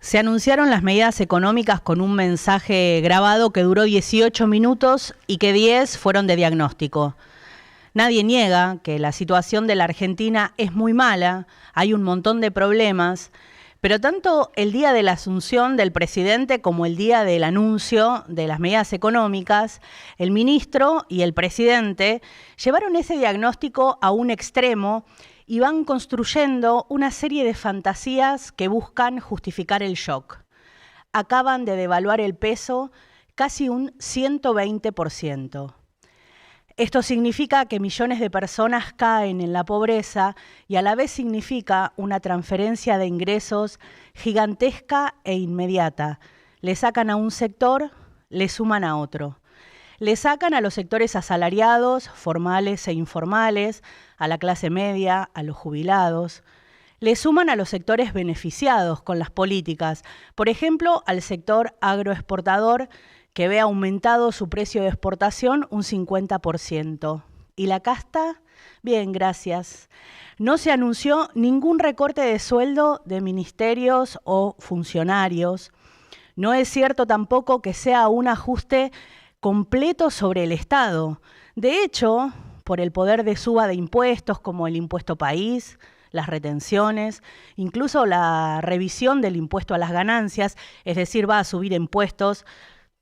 Se anunciaron las medidas económicas con un mensaje grabado que duró 18 minutos y que 10 fueron de diagnóstico. Nadie niega que la situación de la Argentina es muy mala, hay un montón de problemas, pero tanto el día de la asunción del presidente como el día del anuncio de las medidas económicas, el ministro y el presidente llevaron ese diagnóstico a un extremo y van construyendo una serie de fantasías que buscan justificar el shock. Acaban de devaluar el peso casi un 120%. Esto significa que millones de personas caen en la pobreza y a la vez significa una transferencia de ingresos gigantesca e inmediata. Le sacan a un sector, le suman a otro. Le sacan a los sectores asalariados, formales e informales, a la clase media, a los jubilados. Le suman a los sectores beneficiados con las políticas, por ejemplo, al sector agroexportador, que ve aumentado su precio de exportación un 50%. ¿Y la casta? Bien, gracias. No se anunció ningún recorte de sueldo de ministerios o funcionarios. No es cierto tampoco que sea un ajuste completo sobre el Estado. De hecho, por el poder de suba de impuestos como el impuesto país, las retenciones, incluso la revisión del impuesto a las ganancias, es decir, va a subir impuestos,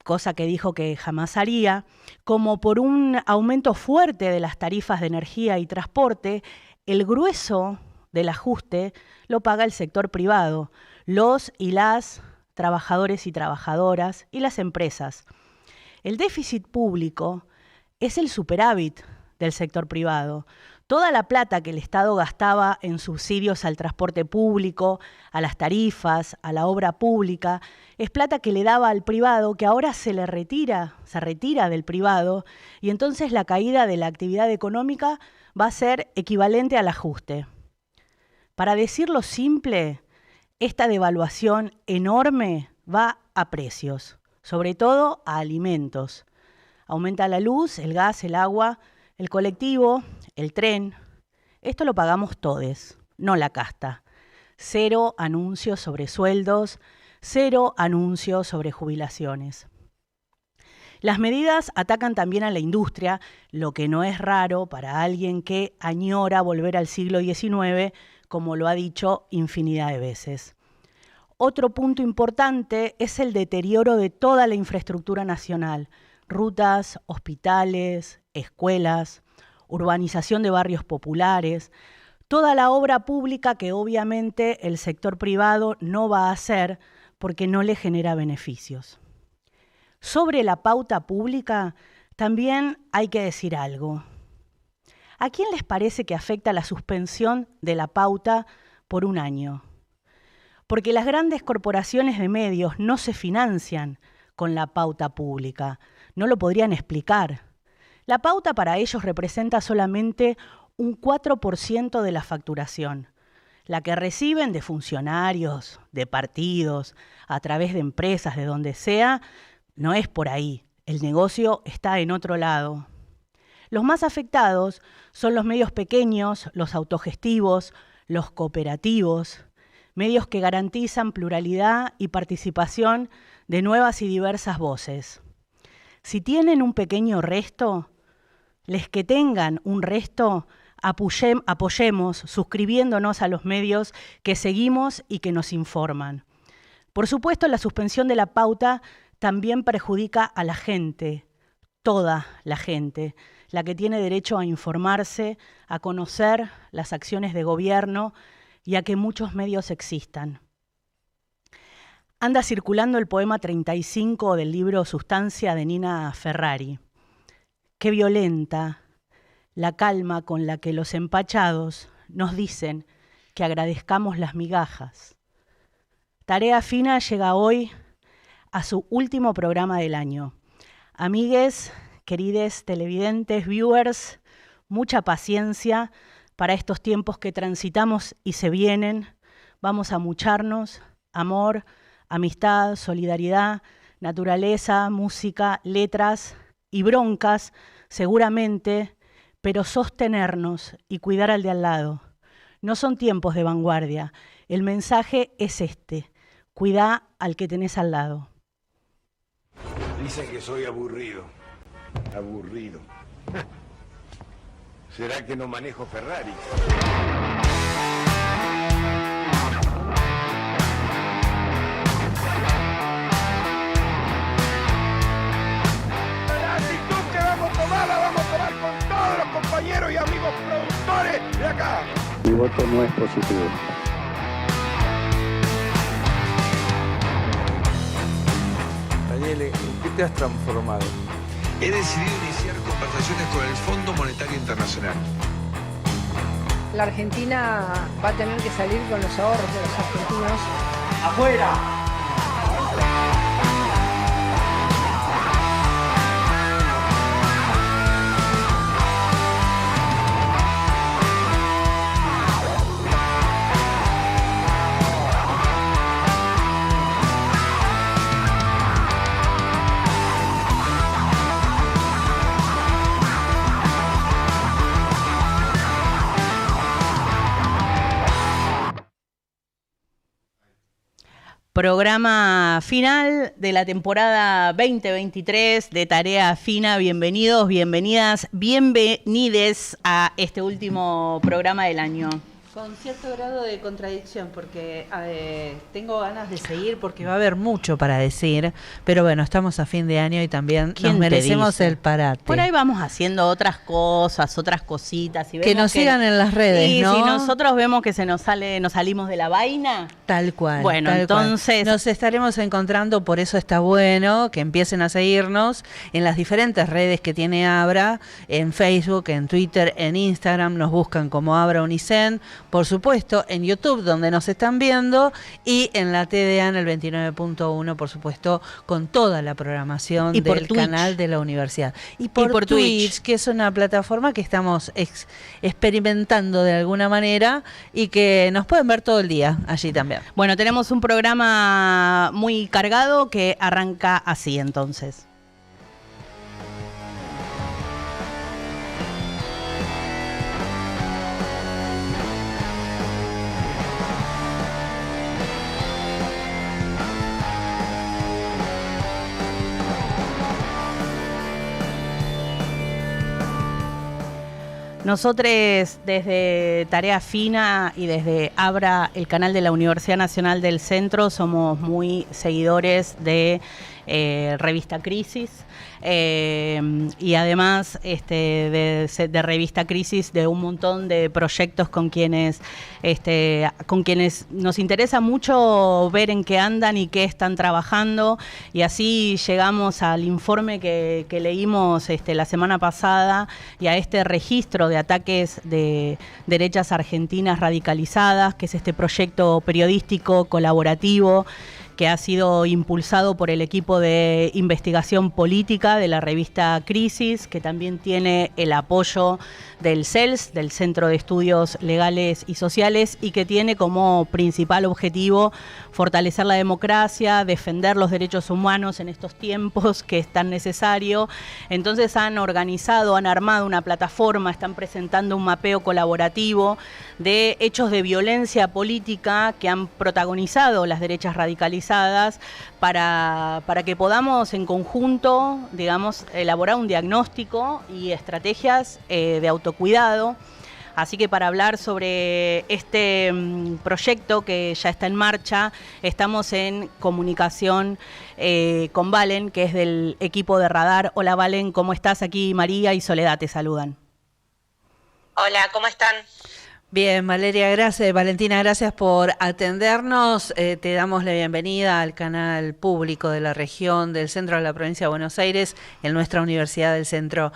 cosa que dijo que jamás haría, como por un aumento fuerte de las tarifas de energía y transporte, el grueso del ajuste lo paga el sector privado, los y las trabajadores y trabajadoras y las empresas. El déficit público es el superávit del sector privado. Toda la plata que el Estado gastaba en subsidios al transporte público, a las tarifas, a la obra pública, es plata que le daba al privado, que ahora se retira del privado, y entonces la caída de la actividad económica va a ser equivalente al ajuste. Para decirlo simple, esta devaluación enorme va a precios, sobre todo a alimentos. Aumenta la luz, el gas, el agua, el colectivo, el tren. Esto lo pagamos todos, no la casta. Cero anuncios sobre sueldos, cero anuncios sobre jubilaciones. Las medidas atacan también a la industria, lo que no es raro para alguien que añora volver al siglo XIX, como lo ha dicho infinidad de veces. Otro punto importante es el deterioro de toda la infraestructura nacional, rutas, hospitales, escuelas, urbanización de barrios populares, toda la obra pública que obviamente el sector privado no va a hacer porque no le genera beneficios. Sobre la pauta pública también hay que decir algo. ¿A quién les parece que afecta la suspensión de la pauta por un año? Porque las grandes corporaciones de medios no se financian con la pauta pública, no lo podrían explicar. La pauta para ellos representa solamente un 4% de la facturación. La que reciben de funcionarios, de partidos, a través de empresas, de donde sea, no es por ahí. El negocio está en otro lado. Los más afectados son los medios pequeños, los autogestivos, los cooperativos, medios que garantizan pluralidad y participación de nuevas y diversas voces. Si tienen un pequeño resto, les que tengan un resto, apoyemos suscribiéndonos a los medios que seguimos y que nos informan. Por supuesto, la suspensión de la pauta también perjudica a la gente, toda la gente, la que tiene derecho a informarse, a conocer las acciones de gobierno y a que muchos medios existan. Anda circulando el poema 35 del libro Sustancia de Nina Ferrari. Qué violenta la calma con la que los empachados nos dicen que agradezcamos las migajas. Tarea Fina llega hoy a su último programa del año. Amigues, querides televidentes, viewers, mucha paciencia para estos tiempos que transitamos y se vienen. Vamos a mucharnos, amor, amistad, solidaridad, naturaleza, música, letras y broncas, seguramente, pero sostenernos y cuidar al de al lado. No son tiempos de vanguardia. El mensaje es este: cuidá al que tenés al lado. Dicen que soy aburrido. Aburrido. ¿Será que no manejo Ferrari? La actitud que vamos a tomar, la vamos a tomar con todos los compañeros y amigos productores de acá. Mi voto no es positivo. Daniel, ¿en qué te has transformado? He decidido iniciar conversaciones con el Fondo Monetario Internacional. La Argentina va a tener que salir con los ahorros de los argentinos. ¡Afuera! Programa final de la temporada 2023 de Tarea Fina. Bienvenidos, bienvenidas, bienvenides a este último programa del año. Con cierto grado de contradicción, porque tengo ganas de seguir, porque va a haber mucho para decir, pero bueno, estamos a fin de año y también nos merecemos el parate. Por ahí vamos haciendo otras cosas, otras cositas. Y que nos sigan en las redes, y ¿no? si nosotros vemos que nos salimos de la vaina. Tal cual. Bueno, tal entonces cual. Nos estaremos encontrando, por eso está bueno que empiecen a seguirnos en las diferentes redes que tiene Abra, en Facebook, en Twitter, en Instagram, nos buscan como Abra Unicen. Por supuesto, en YouTube, donde nos están viendo, y en la TDA en el 29.1, por supuesto, con toda la programación del canal de la universidad. Y por Twitch, que es una plataforma que estamos experimentando de alguna manera y que nos pueden ver todo el día allí también. Bueno, tenemos un programa muy cargado que arranca así entonces. Nosotros desde Tarea Fina y desde Abra, el canal de la Universidad Nacional del Centro, somos muy seguidores de Revista Crisis y además de Revista Crisis, de un montón de proyectos con quienes nos interesa mucho ver en qué andan y qué están trabajando, y así llegamos al informe que leímos la semana pasada y a este registro de ataques de derechas argentinas radicalizadas, que es este proyecto periodístico colaborativo que ha sido impulsado por el equipo de investigación política de la revista Crisis, que también tiene el apoyo del CELS, del Centro de Estudios Legales y Sociales, y que tiene como principal objetivo fortalecer la democracia, defender los derechos humanos en estos tiempos que es tan necesario. Entonces han armado una plataforma, están presentando un mapeo colaborativo de hechos de violencia política que han protagonizado las derechas radicalizadas para que podamos en conjunto, digamos, elaborar un diagnóstico y estrategias de autocuidado. Así que para hablar sobre este proyecto que ya está en marcha, estamos en comunicación con Valen, que es del equipo de Radar. Hola Valen, ¿cómo estás? Aquí María y Soledad te saludan. Hola, ¿cómo están? Bien, Valeria, gracias. Valentina, gracias por atendernos. Te damos la bienvenida al canal público de la región del centro de la provincia de Buenos Aires, en nuestra Universidad del Centro.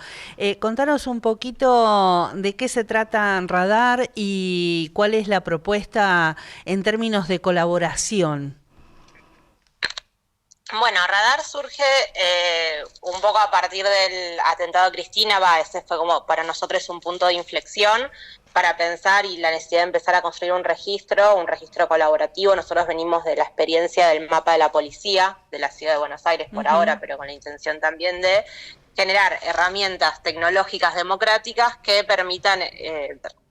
Contanos un poquito de qué se trata Radar y cuál es la propuesta en términos de colaboración. Bueno, Radar surge un poco a partir del atentado a Cristina. Ese fue como para nosotros un punto de inflexión para pensar y la necesidad de empezar a construir un registro colaborativo. Nosotros venimos de la experiencia del mapa de la policía de la ciudad de Buenos Aires por ahora, pero con la intención también de generar herramientas tecnológicas democráticas que permitan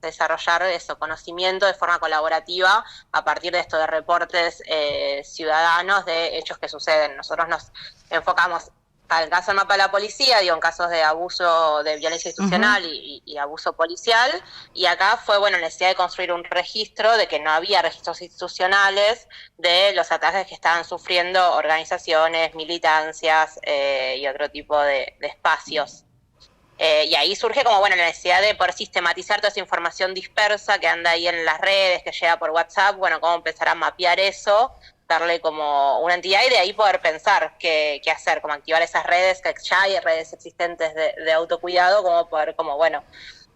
desarrollar conocimiento de forma colaborativa a partir de esto de reportes ciudadanos de hechos que suceden. Nosotros nos enfocamos al caso del mapa de la policía, en casos de abuso, de violencia institucional y abuso policial, y acá fue, necesidad de construir un registro, de que no había registros institucionales de los ataques que estaban sufriendo organizaciones, militancias y otro tipo de espacios. Y ahí surge como, la necesidad de poder sistematizar toda esa información dispersa que anda ahí en las redes, que llega por WhatsApp, cómo empezar a mapear eso, darle como una entidad y de ahí poder pensar qué hacer, como activar esas redes, que ya hay redes existentes de autocuidado, como poder,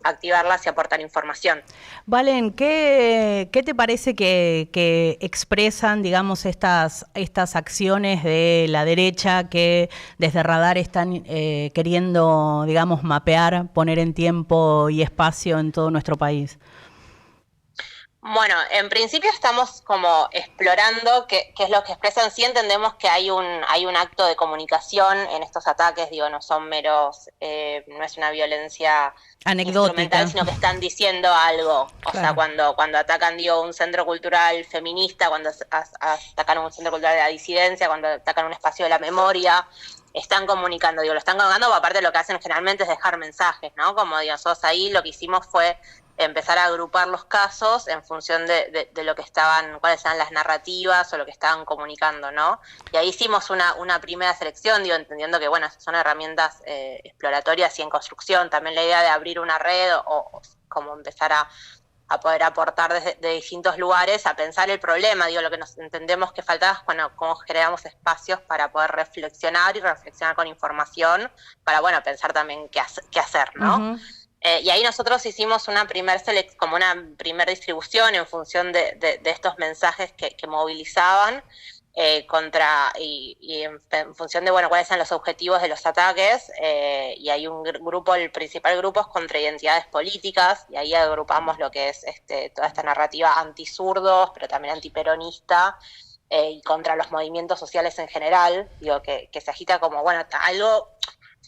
activarlas y aportar información. Valen, ¿qué te parece que expresan, digamos, estas acciones de la derecha que desde Radar están queriendo, digamos, mapear, poner en tiempo y espacio en todo nuestro país? Bueno, en principio estamos como explorando qué es lo que expresan. Sí entendemos que hay un acto de comunicación en estos ataques, no son meros, no es una violencia anecdótica, sino que están diciendo algo. O sea, cuando atacan, un centro cultural feminista, cuando atacan un centro cultural de la disidencia, cuando atacan un espacio de la memoria, están comunicando, lo están comunicando, aparte lo que hacen generalmente es dejar mensajes, ¿no? Como nosotros ahí lo que hicimos fue empezar a agrupar los casos en función de lo que cuáles eran las narrativas o lo que estaban comunicando, ¿no? Y ahí hicimos una primera selección, entendiendo que, son herramientas exploratorias y en construcción. También la idea de abrir una red o como empezar a poder aportar desde distintos lugares, a pensar el problema, lo que nos entendemos que faltaba es cómo generamos espacios para poder reflexionar con información, para, pensar también qué hacer, ¿no? Uh-huh. Y ahí nosotros hicimos una primer distribución en función de estos mensajes que movilizaban y en función de cuáles eran los objetivos de los ataques, y hay un grupo, el principal grupo es contra identidades políticas, y ahí agrupamos lo que es toda esta narrativa antizurdos, pero también antiperonista, y contra los movimientos sociales en general, que se agita como, algo.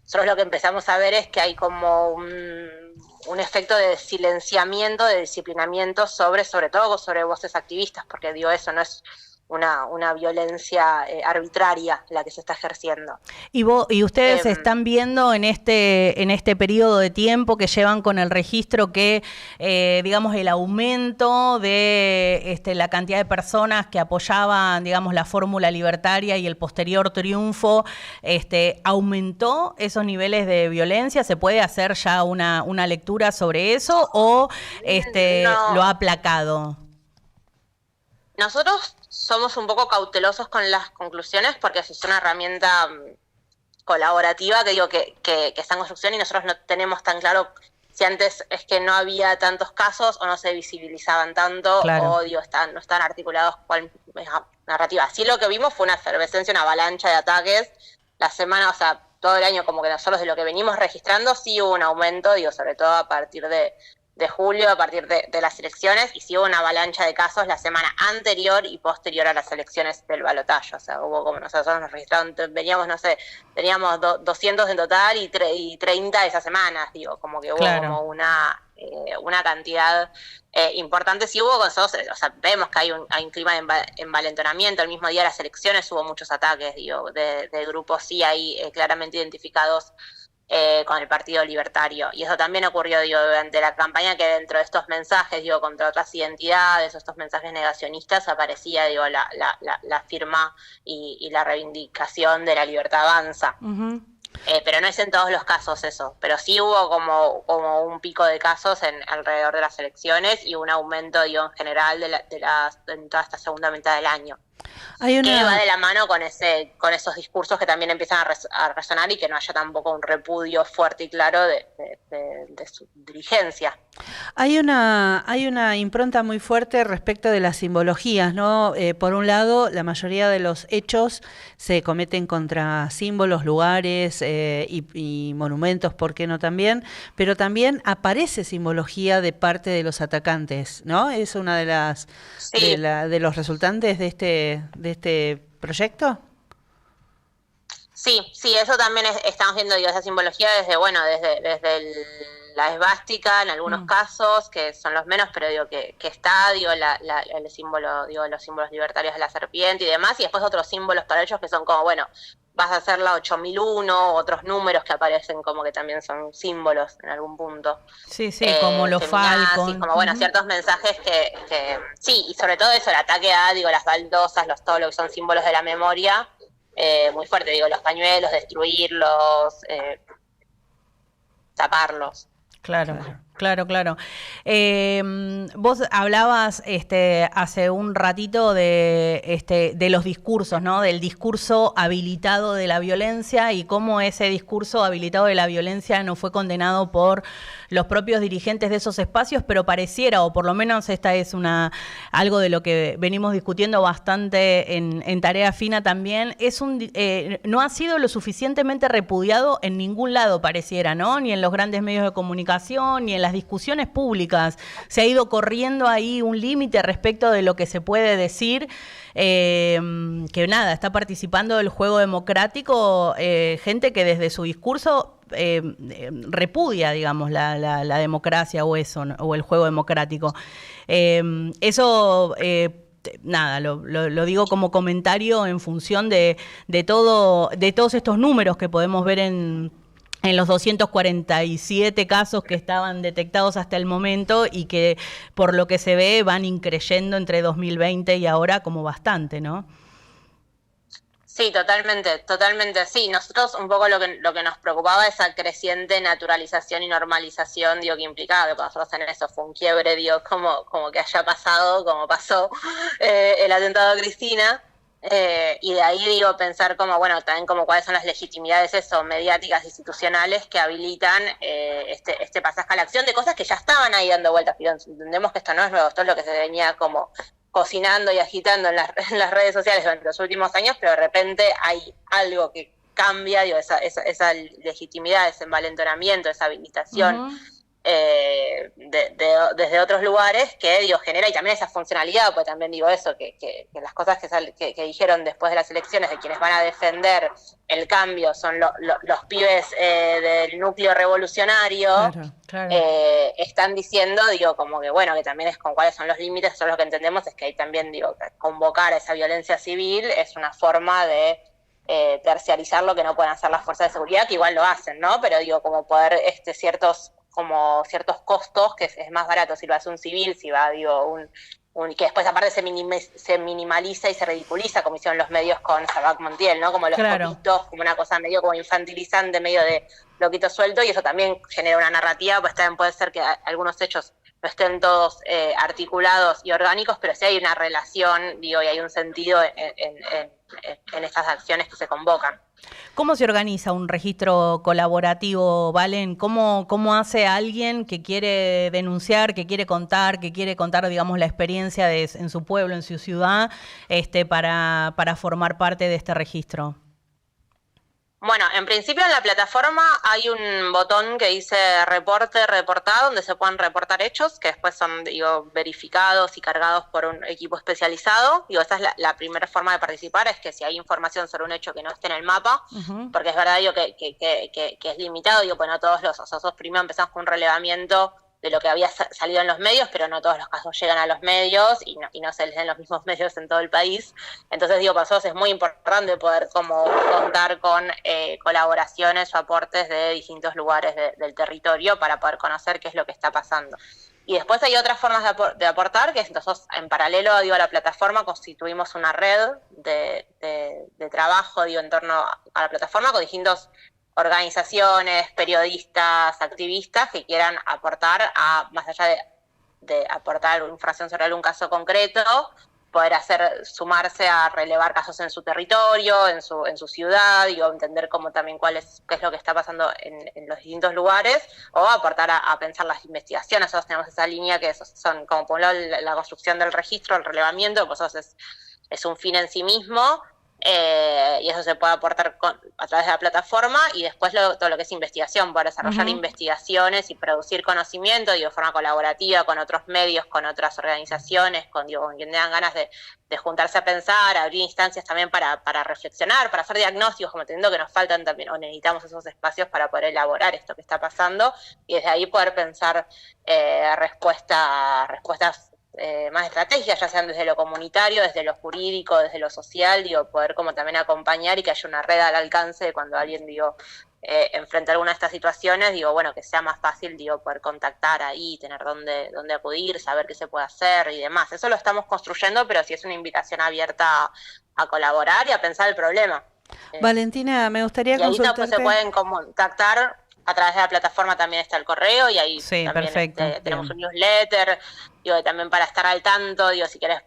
Nosotros lo que empezamos a ver es que hay como un efecto de silenciamiento, de disciplinamiento sobre todo sobre voces activistas, porque eso no es una violencia arbitraria la que se está ejerciendo. Y ustedes están viendo en este periodo de tiempo que llevan con el registro que, digamos, el aumento de la cantidad de personas que apoyaban, digamos, la fórmula libertaria y el posterior triunfo, ¿aumentó esos niveles de violencia? ¿Se puede hacer ya una lectura sobre eso o no, lo ha aplacado? Nosotros somos un poco cautelosos con las conclusiones porque es una herramienta colaborativa que está en construcción y nosotros no tenemos tan claro si antes es que no había tantos casos o no se visibilizaban tanto, claro, o no están articulados cuál narrativa. Sí, lo que vimos fue una efervescencia, una avalancha de ataques. La semana, todo el año, como que nosotros de lo que venimos registrando, sí hubo un aumento, sobre todo a partir de julio, a partir de las elecciones, y sí hubo una avalancha de casos la semana anterior y posterior a las elecciones del balotaje. Hubo como nosotros nos registraron, teníamos 200 en total y 30 esas semanas, como que hubo, claro, como una cantidad importante. Sí hubo, vemos que hay un clima de envalentonamiento. El mismo día de las elecciones hubo muchos ataques, de grupos sí ahí claramente identificados con el Partido Libertario, y eso también ocurrió durante la campaña, que dentro de estos mensajes contra otras identidades, estos mensajes negacionistas, aparecía la firma y la reivindicación de la libertad avanza. Uh-huh. Pero no es en todos los casos eso, pero sí hubo como un pico de casos alrededor de las elecciones y un aumento en general en toda esta segunda mitad del año. Que va de la mano con esos discursos que también empiezan a resonar y que no haya tampoco un repudio fuerte y claro de su dirigencia. Hay una impronta muy fuerte respecto de las simbologías, ¿no? Por un lado, la mayoría de los hechos se cometen contra símbolos, lugares y monumentos, ¿por qué no también? Pero también aparece simbología de parte de los atacantes, ¿no? Es una de las de los resultantes de este proyecto. Sí, sí, eso también estamos viendo, digo, esa simbología desde, bueno, la esvástica en algunos casos, que son los menos, pero digo que está, digo, el símbolo, digo, los símbolos libertarios de la serpiente y demás, y después otros símbolos para ellos que son como, bueno, vas a hacer la 8001, otros números que aparecen como que también son símbolos en algún punto. Sí, sí, como los Falcon. Como, bueno, ciertos mensajes que sí, y sobre todo eso, el ataque a, digo, las baldosas, todo lo que son símbolos de la memoria, muy fuerte, digo, los pañuelos, destruirlos, taparlos. Claro. Vos hablabas hace un ratito de los discursos, ¿no? Del discurso habilitado de la violencia y cómo ese discurso habilitado de la violencia no fue condenado por los propios dirigentes de esos espacios, pero pareciera, o por lo menos esta es algo de lo que venimos discutiendo bastante en Tarea Fina también, no ha sido lo suficientemente repudiado en ningún lado, pareciera, ¿no? Ni en los grandes medios de comunicación, ni en las discusiones públicas. Se ha ido corriendo ahí un límite respecto de lo que se puede decir, que nada, está participando del juego democrático gente que desde su discurso repudia, digamos, la democracia o eso, ¿no? O el juego democrático. Eso... nada, lo digo como comentario en función de todos estos números que podemos ver en los 247 casos que estaban detectados hasta el momento y que por lo que se ve van increyendo entre 2020 y ahora como bastante, ¿no? Sí, totalmente, sí. Nosotros un poco lo que nos preocupaba es esa creciente naturalización y normalización, digo, que implicaba que para nosotros en eso fue un quiebre, digo, como que haya pasado, como pasó el atentado a Cristina. Y de ahí, digo, pensar como, bueno, también como cuáles son las legitimidades mediáticas, institucionales que habilitan este pasaje a la acción de cosas que ya estaban ahí dando vueltas. Entendemos que esto no es nuevo, esto es lo que se venía como cocinando y agitando en las redes sociales durante los últimos años, pero de repente hay algo que cambia, digo, esa legitimidad, ese envalentonamiento, esa habilitación desde otros lugares que, digo, genera, y también esa funcionalidad, pues también digo eso, que las cosas que dijeron después de las elecciones de quienes van a defender el cambio son los pibes del núcleo revolucionario, claro. Están diciendo, digo, como que bueno, que también es con cuáles son los límites. Eso es lo que entendemos, es que ahí también, digo, convocar a esa violencia civil es una forma de terciarizar lo que no pueden hacer las fuerzas de seguridad, que igual lo hacen, ¿no? Pero digo, como poder ciertos costos, que es más barato si lo hace un civil, si va, digo, que después aparte se minimaliza y se ridiculiza, como hicieron los medios con Sabac Montiel, ¿no? Como los copitos, como una cosa medio como infantilizante, medio de loquito suelto, y eso también genera una narrativa, pues también puede ser que algunos hechos no estén todos articulados y orgánicos, pero sí hay una relación, digo, y hay un sentido en estas acciones que se convocan. ¿Cómo se organiza un registro colaborativo, Valen? ¿Cómo hace alguien que quiere denunciar, que quiere contar, digamos, la experiencia en su pueblo, en su ciudad, para formar parte de este registro? Bueno, en principio en la plataforma hay un botón que dice reportar, donde se pueden reportar hechos, que después son, digo, verificados y cargados por un equipo especializado. Digo, esa es la primera forma de participar, es que si hay información sobre un hecho que no esté en el mapa, porque es verdad, digo, que es limitado, digo, pues no todos nosotros primero empezamos con un relevamiento de lo que había salido en los medios, pero no todos los casos llegan a los medios y no se les den los mismos medios en todo el país. Entonces, digo, para nosotros es muy importante poder como contar con colaboraciones o aportes de distintos lugares del territorio para poder conocer qué es lo que está pasando. Y después hay otras formas de aportar, que es nosotros en paralelo, digo, a la plataforma constituimos una red de trabajo, digo, en torno a la plataforma con distintos organizaciones, periodistas, activistas que quieran aportar más allá de aportar información sobre algún caso concreto, poder sumarse a relevar casos en su territorio, en su ciudad, digo, entender cómo también qué es lo que está pasando en los distintos lugares, o aportar a pensar las investigaciones. Nosotros tenemos esa línea que son como por un lado la construcción del registro, el relevamiento, pues eso es un fin en sí mismo. y eso se puede aportar a través de la plataforma, y después todo lo que es investigación, poder desarrollar investigaciones y producir conocimiento, de forma colaborativa con otros medios, con otras organizaciones, con quien tengan ganas de juntarse a pensar, abrir instancias también para reflexionar, para hacer diagnósticos, como entendiendo que nos faltan también, o necesitamos esos espacios para poder elaborar esto que está pasando, y desde ahí poder pensar respuestas más estrategias, ya sean desde lo comunitario, desde lo jurídico, desde lo social, poder como también acompañar y que haya una red al alcance de cuando alguien, enfrenta alguna de estas situaciones, bueno, que sea más fácil, poder contactar ahí, tener dónde acudir, saber qué se puede hacer y demás. Eso lo estamos construyendo, pero sí es una invitación abierta a colaborar y a pensar el problema. Valentina, me gustaría consultarte. Ahí se pueden contactar. A través de la plataforma también está el correo, y ahí también tenemos un newsletter, también para estar al tanto, si querés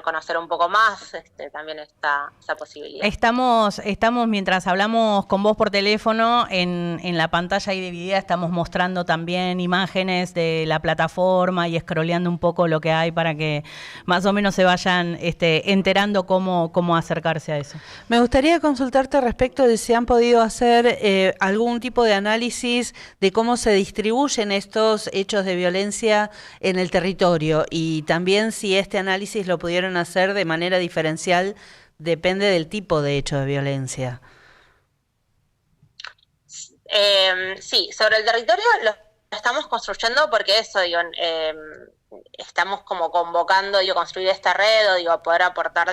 conocer un poco más, también está esa posibilidad. Estamos mientras hablamos con vos por teléfono, en la pantalla ahí dividida estamos mostrando también imágenes de la plataforma y scrolleando un poco lo que hay para que más o menos se vayan enterando cómo acercarse a eso. Me gustaría consultarte respecto de si han podido hacer algún tipo de análisis de cómo se distribuyen estos hechos de violencia en el territorio, y también si este análisis lo pudieron hacer de manera diferencial, depende del tipo de hecho de violencia. Sí, sobre el territorio lo estamos construyendo porque eso, estamos como convocando, construir esta red, o poder aportar,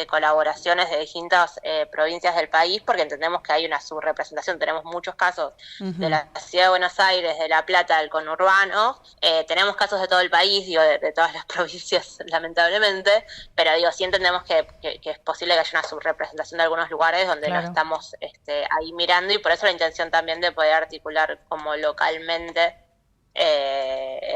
colaboraciones de distintas provincias del país, porque entendemos que hay una subrepresentación. Tenemos muchos casos de la Ciudad de Buenos Aires, de La Plata, del conurbano, tenemos casos de todo el país, de todas las provincias, lamentablemente, pero sí entendemos que es posible que haya una subrepresentación de algunos lugares donde no estamos ahí mirando, y por eso la intención también de poder articular como localmente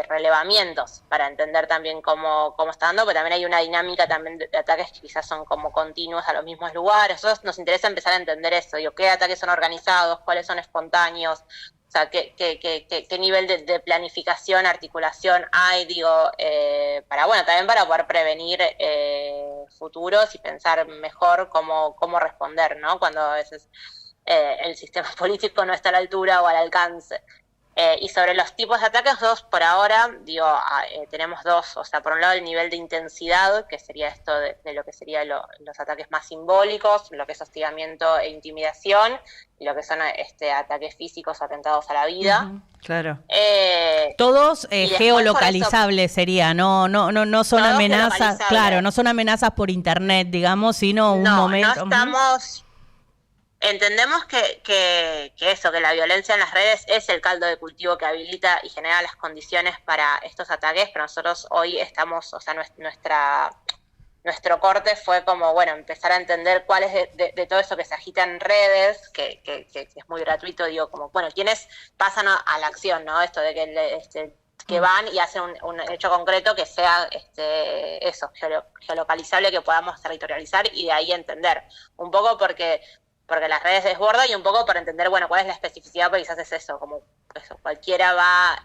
relevamientos para entender también cómo está dando, pero también hay una dinámica también de ataques que quizás son como continuos a los mismos lugares. Nosotros nos interesa empezar a entender eso, qué ataques son organizados, cuáles son espontáneos, o sea, qué nivel de planificación, articulación hay, también para poder prevenir futuros y pensar mejor cómo responder, ¿no? Cuando a veces el sistema político no está a la altura o al alcance. Y sobre los tipos de ataques, por ahora, tenemos dos, por un lado el nivel de intensidad, que sería esto de lo que serían los ataques más simbólicos, lo que es hostigamiento e intimidación, y lo que son ataques físicos, atentados a la vida. Claro. Todos geolocalizables sería, no son amenazas, claro, no son amenazas por internet, digamos, sino un momento. No estamos. Entendemos que la violencia en las redes es el caldo de cultivo que habilita y genera las condiciones para estos ataques, pero nosotros hoy estamos, nuestro corte fue como, empezar a entender cuál es de todo eso que se agita en redes, que es muy gratuito, quiénes pasan a la acción, ¿no? Esto de que van y hacen un hecho concreto que sea geolocalizable, que podamos territorializar y de ahí entender. Un poco porque las redes desbordan, y un poco para entender, cuál es la especificidad, porque quizás es eso, cualquiera va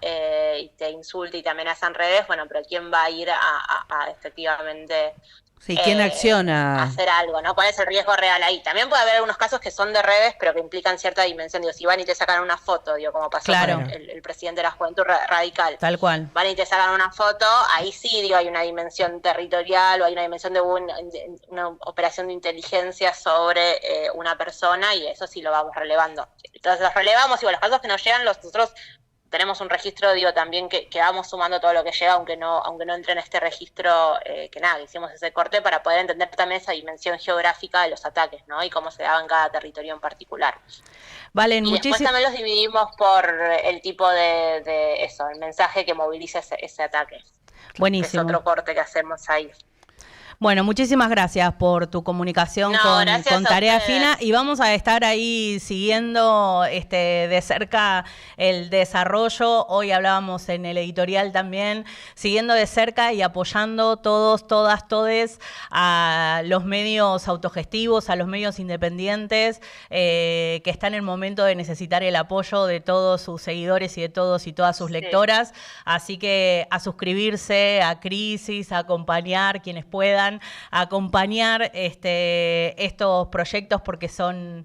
y te insulta y te amenaza en redes, pero ¿quién va a ir a efectivamente Sí, ¿quién acciona? Hacer algo, ¿no? ¿Cuál es el riesgo real ahí? También puede haber algunos casos que son de redes, pero que implican cierta dimensión. Digo, si van y te sacan una foto, digo, como pasó con el presidente de la Juventud Radical. Tal cual. Van y te sacan una foto, ahí sí, digo, hay una dimensión territorial o hay una dimensión de una operación de inteligencia sobre una persona, y eso sí lo vamos relevando. Entonces los relevamos, y los casos que nos llegan, nosotros tenemos un registro, digo, también que vamos sumando todo lo que llega, aunque no entre en este registro, que hicimos ese corte para poder entender también esa dimensión geográfica de los ataques, ¿no? Y cómo se daba en cada territorio en particular. Valen, y después también los dividimos por el tipo de eso, el mensaje que moviliza ese ataque. Buenísimo. Es otro corte que hacemos ahí. Bueno, muchísimas gracias por tu comunicación con Tarea Fina, y vamos a estar ahí siguiendo de cerca el desarrollo. Hoy hablábamos en el editorial también, siguiendo de cerca y apoyando todos, todas, todes a los medios autogestivos, a los medios independientes que están en el momento de necesitar el apoyo de todos sus seguidores y de todos y todas sus lectoras. Así que a suscribirse a Crisis, a acompañar quienes puedan. puedan acompañar estos proyectos porque son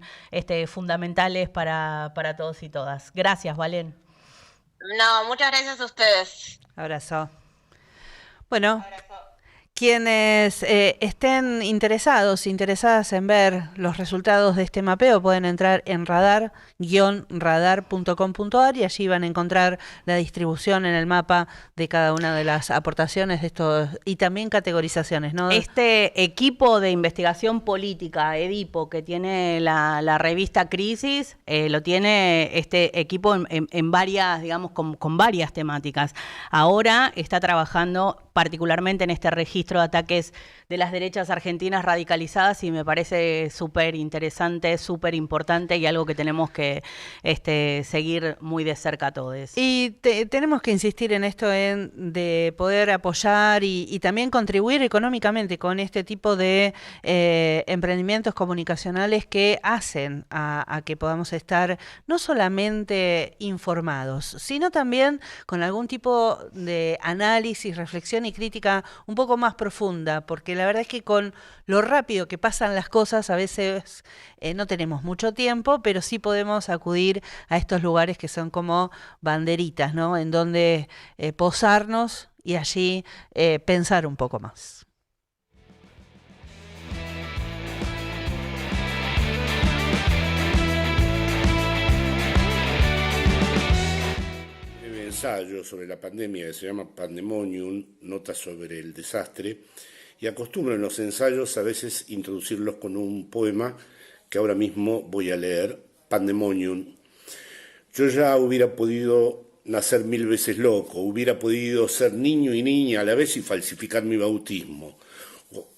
fundamentales para todos y todas. Gracias, Valen. No, muchas gracias a ustedes. Abrazo. Bueno, quienes estén interesadas en ver los resultados de este mapeo pueden entrar en radar-radar.com.ar y allí van a encontrar la distribución en el mapa de cada una de las aportaciones de estos y también categorizaciones, ¿no? Este equipo de investigación política, EDIPO, que tiene la revista Crisis, lo tiene este equipo en varias, digamos, con varias temáticas. Ahora está trabajando particularmente en este registro de ataques de las derechas argentinas radicalizadas y me parece súper interesante, súper importante y algo que tenemos que seguir muy de cerca todos. Y tenemos que insistir en esto de poder apoyar y también contribuir económicamente con este tipo de emprendimientos comunicacionales que hacen a que podamos estar no solamente informados, sino también con algún tipo de análisis, reflexión y crítica un poco más profunda, porque la verdad es que con lo rápido que pasan las cosas a veces no tenemos mucho tiempo, pero sí podemos acudir a estos lugares que son como banderitas, ¿no? En donde posarnos y allí pensar un poco más. Ensayo sobre la pandemia que se llama Pandemonium, notas sobre el desastre, y acostumbro en los ensayos a veces introducirlos con un poema que ahora mismo voy a leer, Pandemonium. Yo ya hubiera podido nacer 1000 veces loco, hubiera podido ser niño y niña a la vez y falsificar mi bautismo.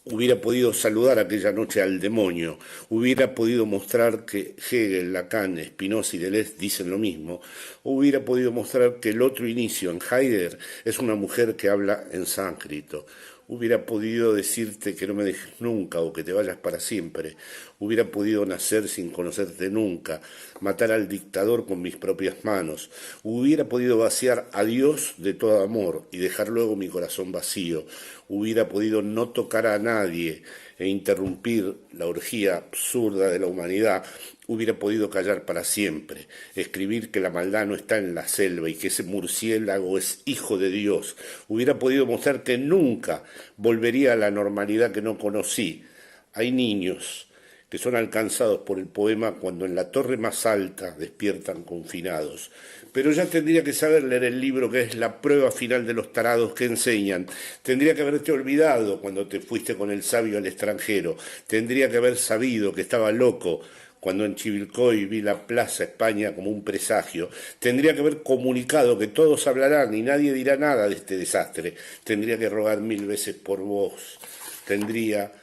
Hubiera podido saludar aquella noche al demonio, hubiera podido mostrar que Hegel, Lacan, Spinoza y Deleuze dicen lo mismo, hubiera podido mostrar que el otro inicio en Heidegger es una mujer que habla en sánscrito, hubiera podido decirte que no me dejes nunca o que te vayas para siempre, hubiera podido nacer sin conocerte nunca, matar al dictador con mis propias manos, hubiera podido vaciar a Dios de todo amor y dejar luego mi corazón vacío, hubiera podido no tocar a nadie e interrumpir la orgía absurda de la humanidad, hubiera podido callar para siempre, escribir que la maldad no está en la selva y que ese murciélago es hijo de Dios, hubiera podido mostrar que nunca volvería a la normalidad que no conocí. Hay niños que son alcanzados por el poema cuando en la torre más alta despiertan confinados. Pero ya tendría que saber leer el libro que es la prueba final de los tarados que enseñan. Tendría que haberte olvidado cuando te fuiste con el sabio al extranjero. Tendría que haber sabido que estaba loco cuando en Chivilcoy vi la Plaza España como un presagio. Tendría que haber comunicado que todos hablarán y nadie dirá nada de este desastre. Tendría que rogar 1000 veces por vos. Tendría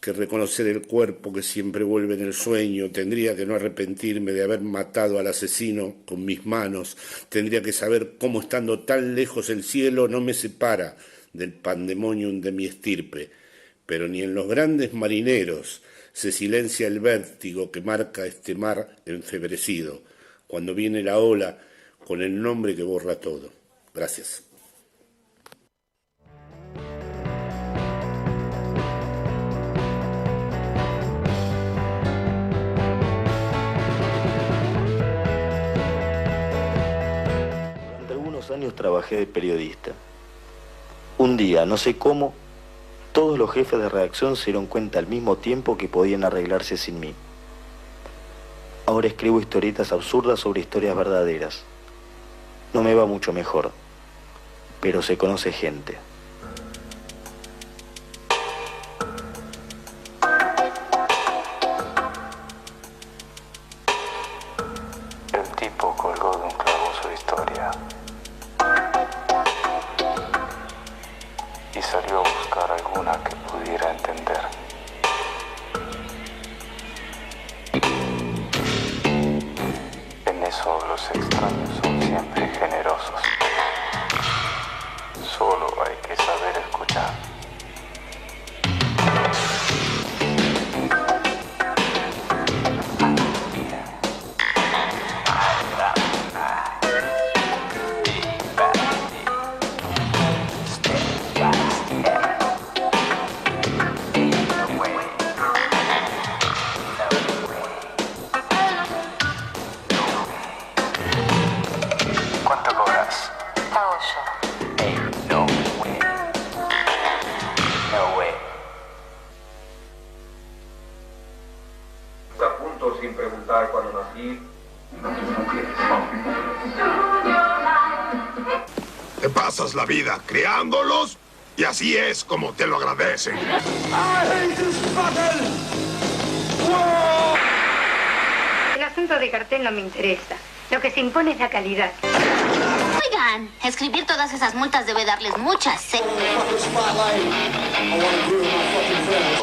que reconocer el cuerpo que siempre vuelve en el sueño, tendría que no arrepentirme de haber matado al asesino con mis manos, tendría que saber cómo estando tan lejos el cielo no me separa del pandemonium de mi estirpe, pero ni en los grandes marineros se silencia el vértigo que marca este mar enfebrecido, cuando viene la ola con el nombre que borra todo. Gracias. Años trabajé de periodista. Un día, no sé cómo, todos los jefes de redacción se dieron cuenta al mismo tiempo que podían arreglarse sin mí. Ahora escribo historietas absurdas sobre historias verdaderas. No me va mucho mejor, pero se conoce gente. El tipo colgó de un clavo su historia y salió a buscar alguna que pudiera entender. En eso los extraños son siempre generosos. Solo hay que saber escuchar. Te pasas la vida criándolos y así es como te lo agradecen. El asunto de cartel no me interesa. Lo que se impone es la calidad. Oigan, escribir todas esas multas debe darles mucha sed.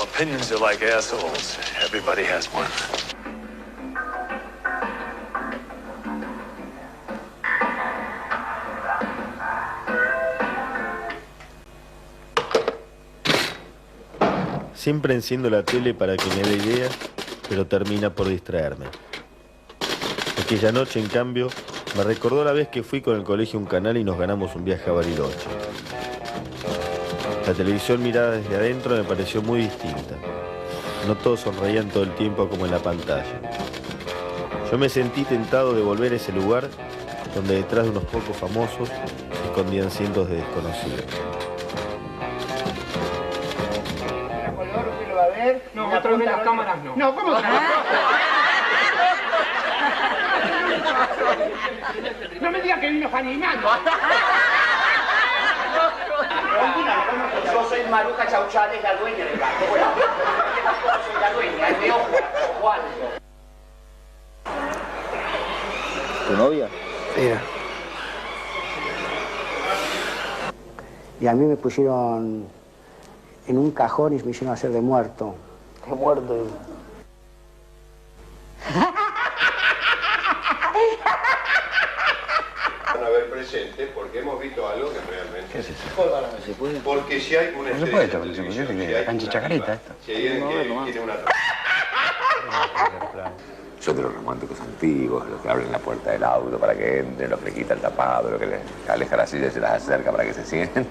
Opinions are like assholes. Everybody has one. Siempre enciendo la tele para que me dé ideas, pero termina por distraerme. Aquella noche, en cambio, me recordó la vez que fui con el colegio a un canal y nos ganamos un viaje a Bariloche. La televisión mirada desde adentro me pareció muy distinta. No todos sonreían todo el tiempo como en la pantalla. Yo me sentí tentado de volver a ese lugar donde detrás de unos pocos famosos se escondían cientos de desconocidos. No, otra vez las cámaras no. No, ¿cómo? No me digas que vino animando. Yo soy Maruja Chauchales, la dueña del barco. Bueno, yo soy la dueña, el de ojo, ¿Tu novia? Mira. Y a mí me pusieron en un cajón y me hicieron hacer de muerto. ¿Qué muerto? Van a ver presente porque hemos visto algo que realmente... ¿Qué es eso? ¿Se puede? Porque si hay una No se puede esto, que la cancha chacarita esto. Si hay alguien que tiene una... Son de los románticos antiguos, los que abren la puerta del auto para que entren, los que le quita el tapado, los que les aleja la silla y se las acerca para que se sienten.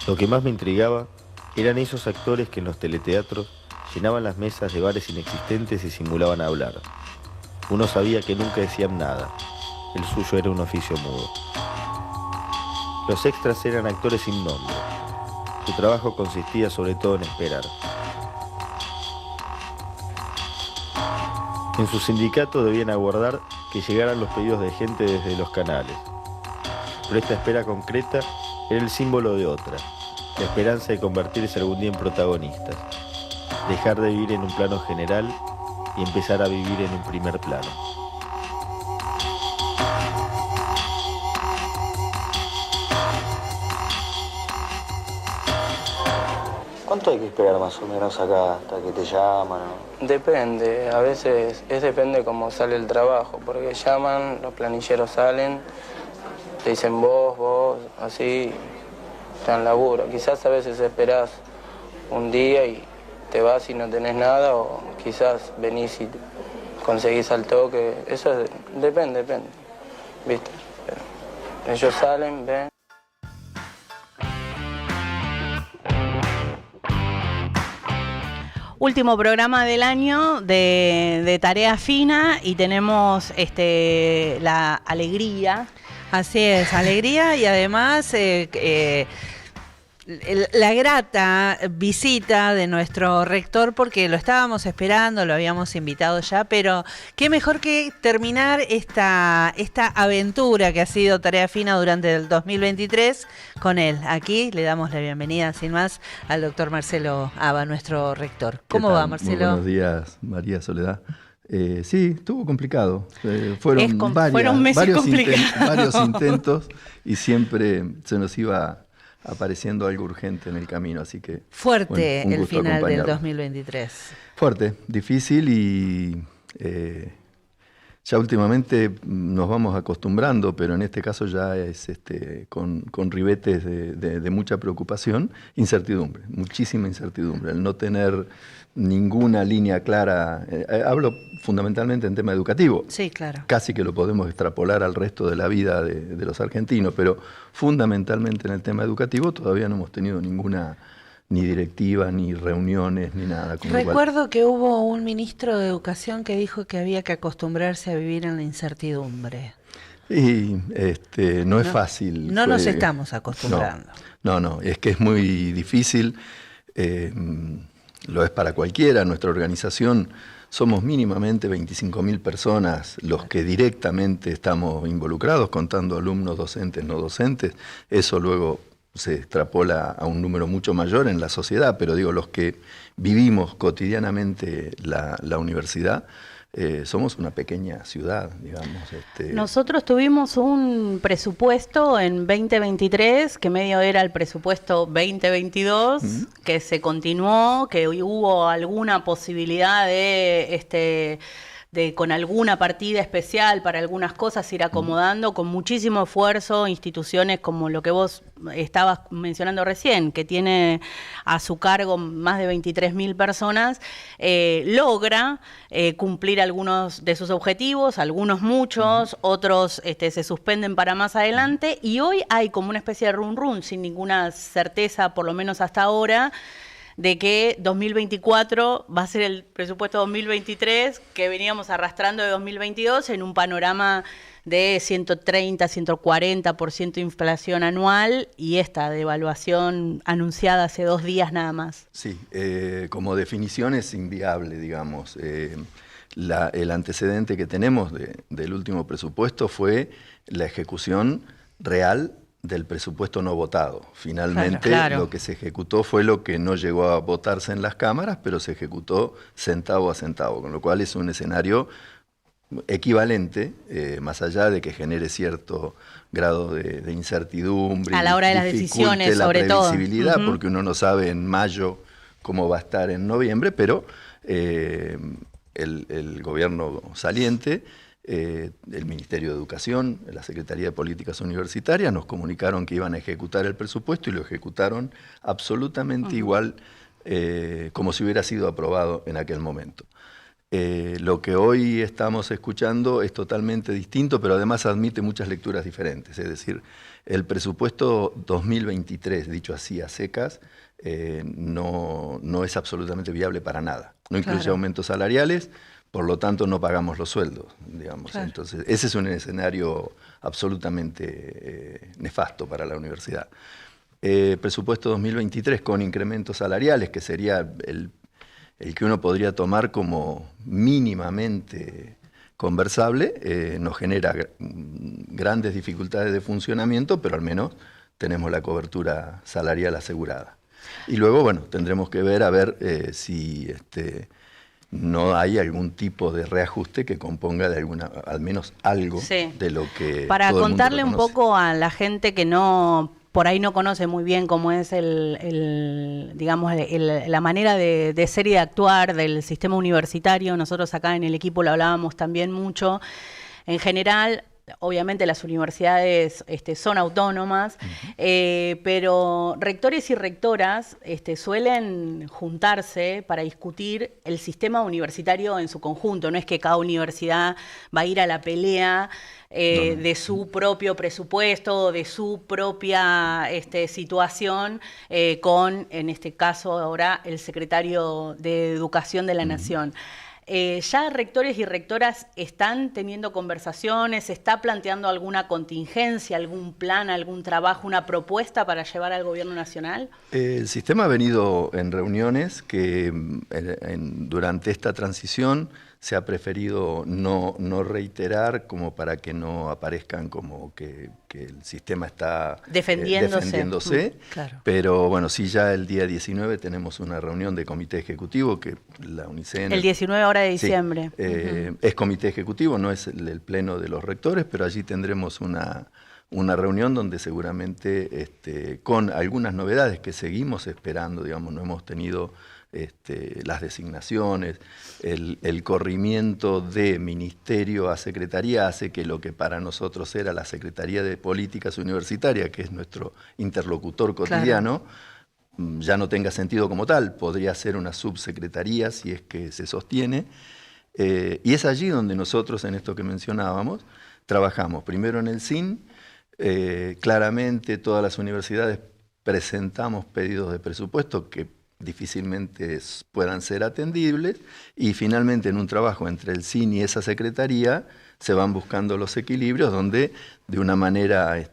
Lo que más me intrigaba eran esos actores que en los teleteatros llenaban las mesas de bares inexistentes y simulaban hablar. Uno sabía que nunca decían nada. El suyo era un oficio mudo. Los extras eran actores sin nombre. Su trabajo consistía sobre todo en esperar. En su sindicato debían aguardar que llegaran los pedidos de gente desde los canales. Pero esta espera concreta era el símbolo de otra, la esperanza de convertirse algún día en protagonistas, dejar de vivir en un plano general y empezar a vivir en un primer plano. ¿Cuánto hay que esperar más o menos acá hasta que te llaman? Depende, a veces depende cómo sale el trabajo, porque llaman, los planilleros salen, te dicen vos, así, está en laburo. Quizás a veces esperás un día y te vas y no tenés nada, o quizás venís y conseguís al toque, eso depende, ¿viste? Pero ellos salen, ven. Último programa del año de Tarea Fina y tenemos la alegría. Así es, alegría y además la grata visita de nuestro rector, porque lo estábamos esperando, lo habíamos invitado ya, pero qué mejor que terminar esta aventura que ha sido Tarea Fina durante el 2023 con él. Aquí le damos la bienvenida, sin más, al doctor Marcelo Aba, nuestro rector. ¿Cómo va, Marcelo? Muy buenos días, María Soledad. Sí, estuvo complicado. Fueron varios intentos y siempre se nos iba apareciendo algo urgente en el camino, así que... Fuerte el final del 2023. Fuerte, difícil y ya últimamente nos vamos acostumbrando, pero en este caso ya es con ribetes de mucha preocupación, incertidumbre, muchísima incertidumbre. El no tener ninguna línea clara, hablo fundamentalmente en tema educativo. Sí, claro. Casi que lo podemos extrapolar al resto de la vida de los argentinos, pero fundamentalmente en el tema educativo todavía no hemos tenido ninguna ni directiva, ni reuniones, ni nada. Recuerdo que hubo un ministro de Educación que dijo que había que acostumbrarse a vivir en la incertidumbre. Y no es fácil. No nos estamos acostumbrando. No, es que es muy difícil. Lo es para cualquiera. Nuestra organización somos mínimamente 25.000 personas los que directamente estamos involucrados, contando alumnos, docentes, no docentes. Eso luego se extrapola a un número mucho mayor en la sociedad, pero digo, los que vivimos cotidianamente la universidad, somos una pequeña ciudad, digamos. Nosotros tuvimos un presupuesto en 2023, que medio era el presupuesto 2022, que se continuó, que hubo alguna posibilidad de con alguna partida especial para algunas cosas ir acomodando, con muchísimo esfuerzo, instituciones como lo que vos estabas mencionando recién, que tiene a su cargo más de 23.000 personas, logra cumplir algunos de sus objetivos, algunos muchos, otros se suspenden para más adelante, y hoy hay como una especie de run sin ninguna certeza, por lo menos hasta ahora, de que 2024 va a ser el presupuesto 2023 que veníamos arrastrando de 2022 en un panorama de 130, 140% de inflación anual y esta devaluación anunciada hace 2 días nada más. Sí, como definición es inviable, digamos. El antecedente que tenemos del último presupuesto fue la ejecución real del presupuesto no votado. Finalmente, claro. Lo que se ejecutó fue lo que no llegó a votarse en las cámaras, pero se ejecutó centavo a centavo, con lo cual es un escenario equivalente, más allá de que genere cierto grado de incertidumbre. A la hora de las decisiones, sobre todo. La previsibilidad, porque uno no sabe en mayo cómo va a estar en noviembre, pero el gobierno saliente, el Ministerio de Educación, la Secretaría de Políticas Universitarias nos comunicaron que iban a ejecutar el presupuesto y lo ejecutaron absolutamente igual como si hubiera sido aprobado en aquel momento. Lo que hoy estamos escuchando es totalmente distinto, pero además admite muchas lecturas diferentes. Es decir, el presupuesto 2023, dicho así a secas, no es absolutamente viable para nada. No incluye aumentos salariales. Por lo tanto, no pagamos los sueldos, digamos. Claro. Entonces, ese es un escenario absolutamente nefasto para la universidad. Presupuesto 2023 con incrementos salariales, que sería el que uno podría tomar como mínimamente conversable, nos genera grandes dificultades de funcionamiento, pero al menos tenemos la cobertura salarial asegurada. Y luego, bueno, tendremos que ver si no hay algún tipo de reajuste que componga de al menos algo de lo que para todo contarle el mundo un poco a la gente que por ahí no conoce muy bien cómo es la manera de ser y de actuar del sistema universitario. Nosotros acá en el equipo lo hablábamos también mucho. En general, obviamente las universidades son autónomas, pero rectores y rectoras suelen juntarse para discutir el sistema universitario en su conjunto. No es que cada universidad va a ir a la pelea de su propio presupuesto, de su propia situación con, en este caso ahora, el secretario de Educación de la Nación. ¿Ya rectores y rectoras están teniendo conversaciones? ¿Se está planteando alguna contingencia, algún plan, algún trabajo, una propuesta para llevar al gobierno nacional? El sistema ha venido en reuniones que durante esta transición se ha preferido no reiterar como para que no aparezcan como que el sistema está defendiéndose. Claro. Pero bueno, sí, ya el día 19 tenemos una reunión de comité ejecutivo que la UNICEN... El 19 ahora de diciembre. Sí, es comité ejecutivo, no es el pleno de los rectores, pero allí tendremos una reunión donde seguramente con algunas novedades que seguimos esperando, digamos, no hemos tenido las designaciones, el corrimiento de ministerio a secretaría hace que lo que para nosotros era la Secretaría de Políticas Universitarias, que es nuestro interlocutor cotidiano, ya no tenga sentido como tal, podría ser una subsecretaría si es que se sostiene, y es allí donde nosotros, en esto que mencionábamos, trabajamos primero en el SIN. Claramente todas las universidades presentamos pedidos de presupuesto que difícilmente puedan ser atendibles, y finalmente en un trabajo entre el SIN y esa secretaría se van buscando los equilibrios donde de una manera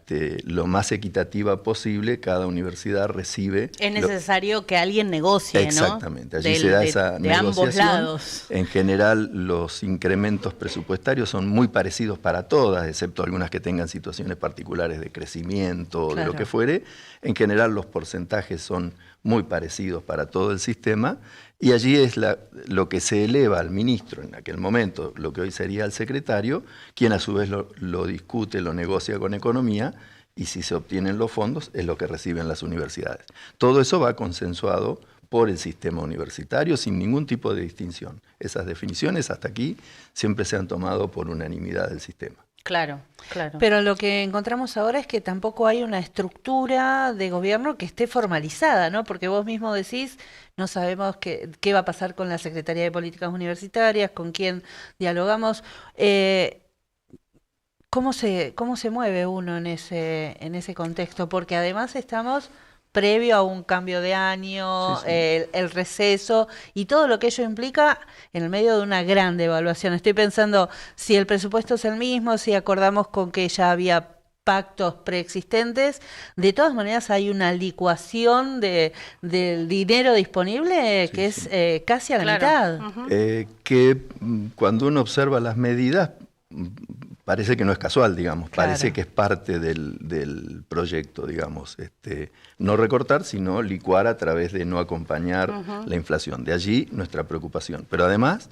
lo más equitativa posible cada universidad recibe. Es necesario que alguien negocie, ¿no? Exactamente, allí se da esa de ambos negociación. lados. En general los incrementos presupuestarios son muy parecidos para todas, excepto algunas que tengan situaciones particulares de crecimiento o de lo que fuere. En general los porcentajes son muy parecidos para todo el sistema. Y allí es lo que se eleva al ministro en aquel momento, lo que hoy sería el secretario, quien a su vez lo discute, lo negocia con economía, y si se obtienen los fondos es lo que reciben las universidades. Todo eso va consensuado por el sistema universitario sin ningún tipo de distinción. Esas definiciones hasta aquí siempre se han tomado por unanimidad del sistema. Claro, claro. Pero lo que encontramos ahora es que tampoco hay una estructura de gobierno que esté formalizada, ¿no? Porque vos mismo decís, no sabemos qué va a pasar con la Secretaría de Políticas Universitarias, con quién dialogamos. ¿Cómo se mueve uno en ese contexto? Porque además estamos previo a un cambio de año, sí. El receso y todo lo que ello implica en el medio de una gran devaluación. Estoy pensando si el presupuesto es el mismo, si acordamos con que ya había pactos preexistentes, de todas maneras hay una licuación del dinero disponible que es casi a la mitad. Que cuando uno observa las medidas, parece que no es casual, digamos, parece que es parte del proyecto, digamos. No recortar, sino licuar a través de no acompañar la inflación. De allí nuestra preocupación. Pero además,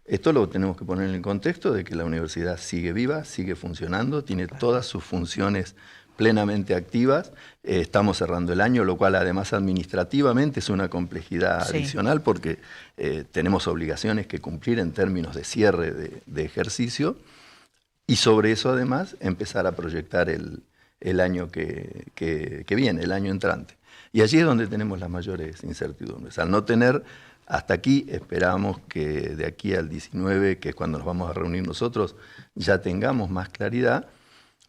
esto lo tenemos que poner en el contexto de que la universidad sigue viva, sigue funcionando, tiene todas sus funciones plenamente activas. Estamos cerrando el año, lo cual además administrativamente es una complejidad adicional porque tenemos obligaciones que cumplir en términos de cierre de ejercicio. Y sobre eso, además, empezar a proyectar el año que viene, el año entrante. Y allí es donde tenemos las mayores incertidumbres. Al no tener, hasta aquí, esperamos que de aquí al 19, que es cuando nos vamos a reunir nosotros, ya tengamos más claridad.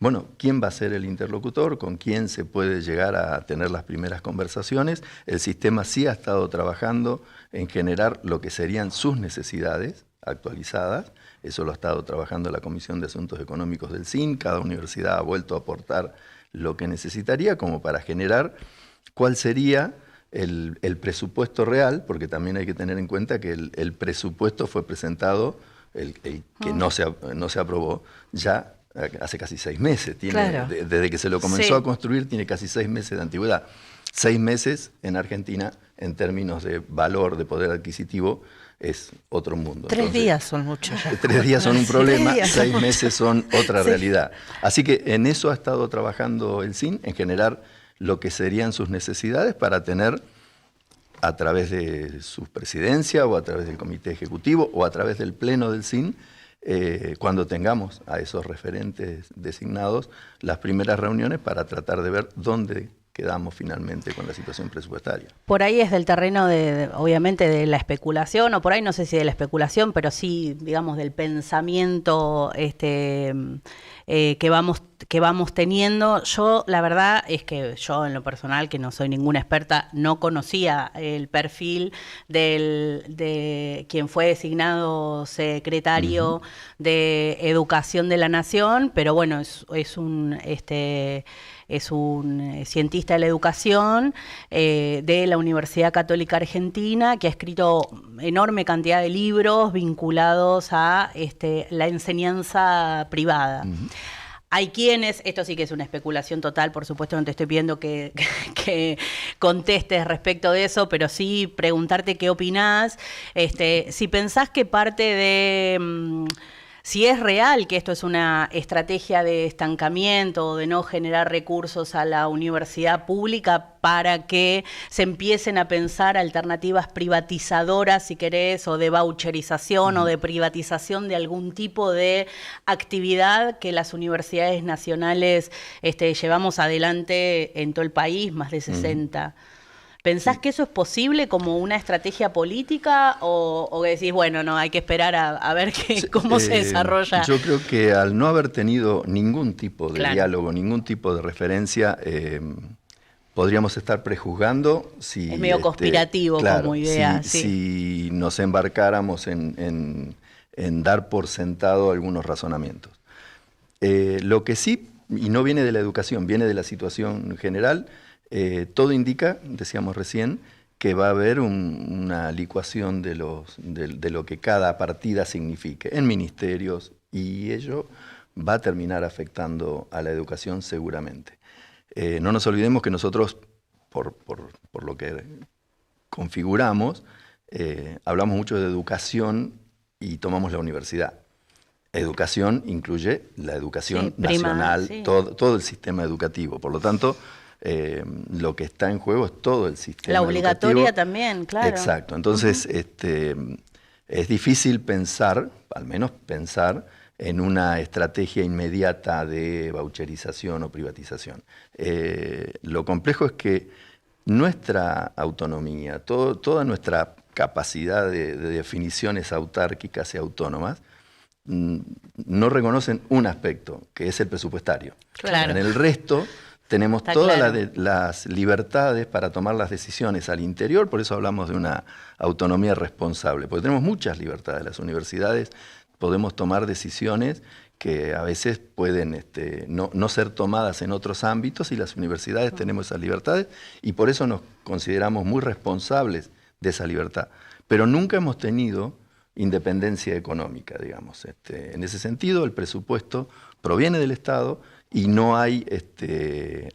Bueno, ¿quién va a ser el interlocutor? ¿Con quién se puede llegar a tener las primeras conversaciones? El sistema sí ha estado trabajando en generar lo que serían sus necesidades actualizadas. Eso lo ha estado trabajando la Comisión de Asuntos Económicos del CIN. Cada universidad ha vuelto a aportar lo que necesitaría como para generar cuál sería el presupuesto real, porque también hay que tener en cuenta que el presupuesto fue presentado, el que no se aprobó, ya hace casi 6 meses. Desde que se lo comenzó a construir tiene casi 6 meses de antigüedad. 6 meses en Argentina, en términos de valor, de poder adquisitivo, es otro mundo. 3 días son muchos. 3 días son un problema, 6 meses son otra realidad. Así que en eso ha estado trabajando el CIN, en generar lo que serían sus necesidades para tener, a través de su presidencia o a través del comité ejecutivo o a través del pleno del CIN, cuando tengamos a esos referentes designados, las primeras reuniones para tratar de ver dónde quedamos finalmente con la situación presupuestaria. Por ahí es del terreno obviamente de la especulación, o por ahí no sé si de la especulación, pero sí, digamos, del pensamiento que vamos teniendo. Yo, la verdad es que yo en lo personal, que no soy ninguna experta, no conocía el perfil de quien fue designado secretario de Educación de la Nación, pero bueno, es un cientista de la educación de la Universidad Católica Argentina, que ha escrito enorme cantidad de libros vinculados a la enseñanza privada. Hay quienes, esto sí que es una especulación total, por supuesto no te estoy pidiendo que contestes respecto de eso, pero sí preguntarte qué opinás, si pensás que parte de... Si es real que esto es una estrategia de estancamiento o de no generar recursos a la universidad pública para que se empiecen a pensar alternativas privatizadoras, si querés, o de voucherización o de privatización de algún tipo de actividad que las universidades nacionales llevamos adelante en todo el país, más de 60. ¿Pensás que eso es posible como una estrategia política o decís, bueno, no, hay que esperar a ver cómo se desarrolla? Yo creo que al no haber tenido ningún tipo de diálogo, ningún tipo de referencia, podríamos estar prejuzgando si... Es medio conspirativo como idea. Si nos embarcáramos en en dar por sentado algunos razonamientos. Lo que sí, y no viene de la educación, viene de la situación general, todo indica, decíamos recién, que va a haber una licuación de lo que cada partida signifique en ministerios, y ello va a terminar afectando a la educación seguramente. No nos olvidemos que nosotros, por lo que configuramos, hablamos mucho de educación y tomamos la universidad. Educación incluye la educación nacional, todo el sistema educativo. Por lo tanto, lo que está en juego es todo el sistema La obligatoria educativo. También, claro. Exacto. Entonces, es difícil pensar, al menos pensar, en una estrategia inmediata de voucherización o privatización. Lo complejo es que nuestra autonomía, toda nuestra capacidad de definiciones autárquicas y autónomas, no reconocen un aspecto, que es el presupuestario. Claro. En el resto tenemos Está todas claro. las libertades para tomar las decisiones al interior, por eso hablamos de una autonomía responsable, porque tenemos muchas libertades. Las universidades podemos tomar decisiones que a veces pueden no ser tomadas en otros ámbitos, y las universidades tenemos esas libertades, y por eso nos consideramos muy responsables de esa libertad. Pero nunca hemos tenido independencia económica, digamos. En ese sentido, el presupuesto proviene del Estado y no hay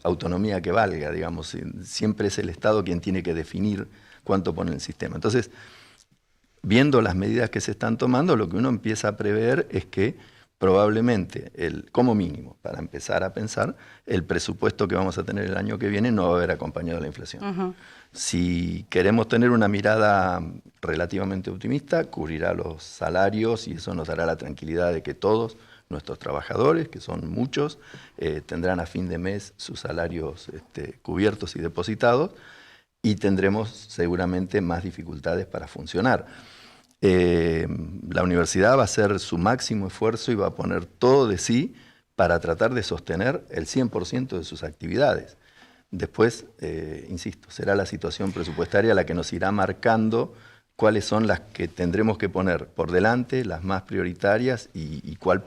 autonomía que valga, digamos. Siempre es el Estado quien tiene que definir cuánto pone en el sistema. Entonces, viendo las medidas que se están tomando, lo que uno empieza a prever es que probablemente, como mínimo, para empezar a pensar, el presupuesto que vamos a tener el año que viene no va a haber acompañado la inflación. Ujú. Si queremos tener una mirada relativamente optimista, cubrirá los salarios, y eso nos dará la tranquilidad de que todos nuestros trabajadores, que son muchos, tendrán a fin de mes sus salarios cubiertos y depositados, y tendremos seguramente más dificultades para funcionar. La universidad va a hacer su máximo esfuerzo y va a poner todo de sí para tratar de sostener el 100% de sus actividades. Después, insisto, será la situación presupuestaria la que nos irá marcando cuáles son las que tendremos que poner por delante, las más prioritarias, y cuál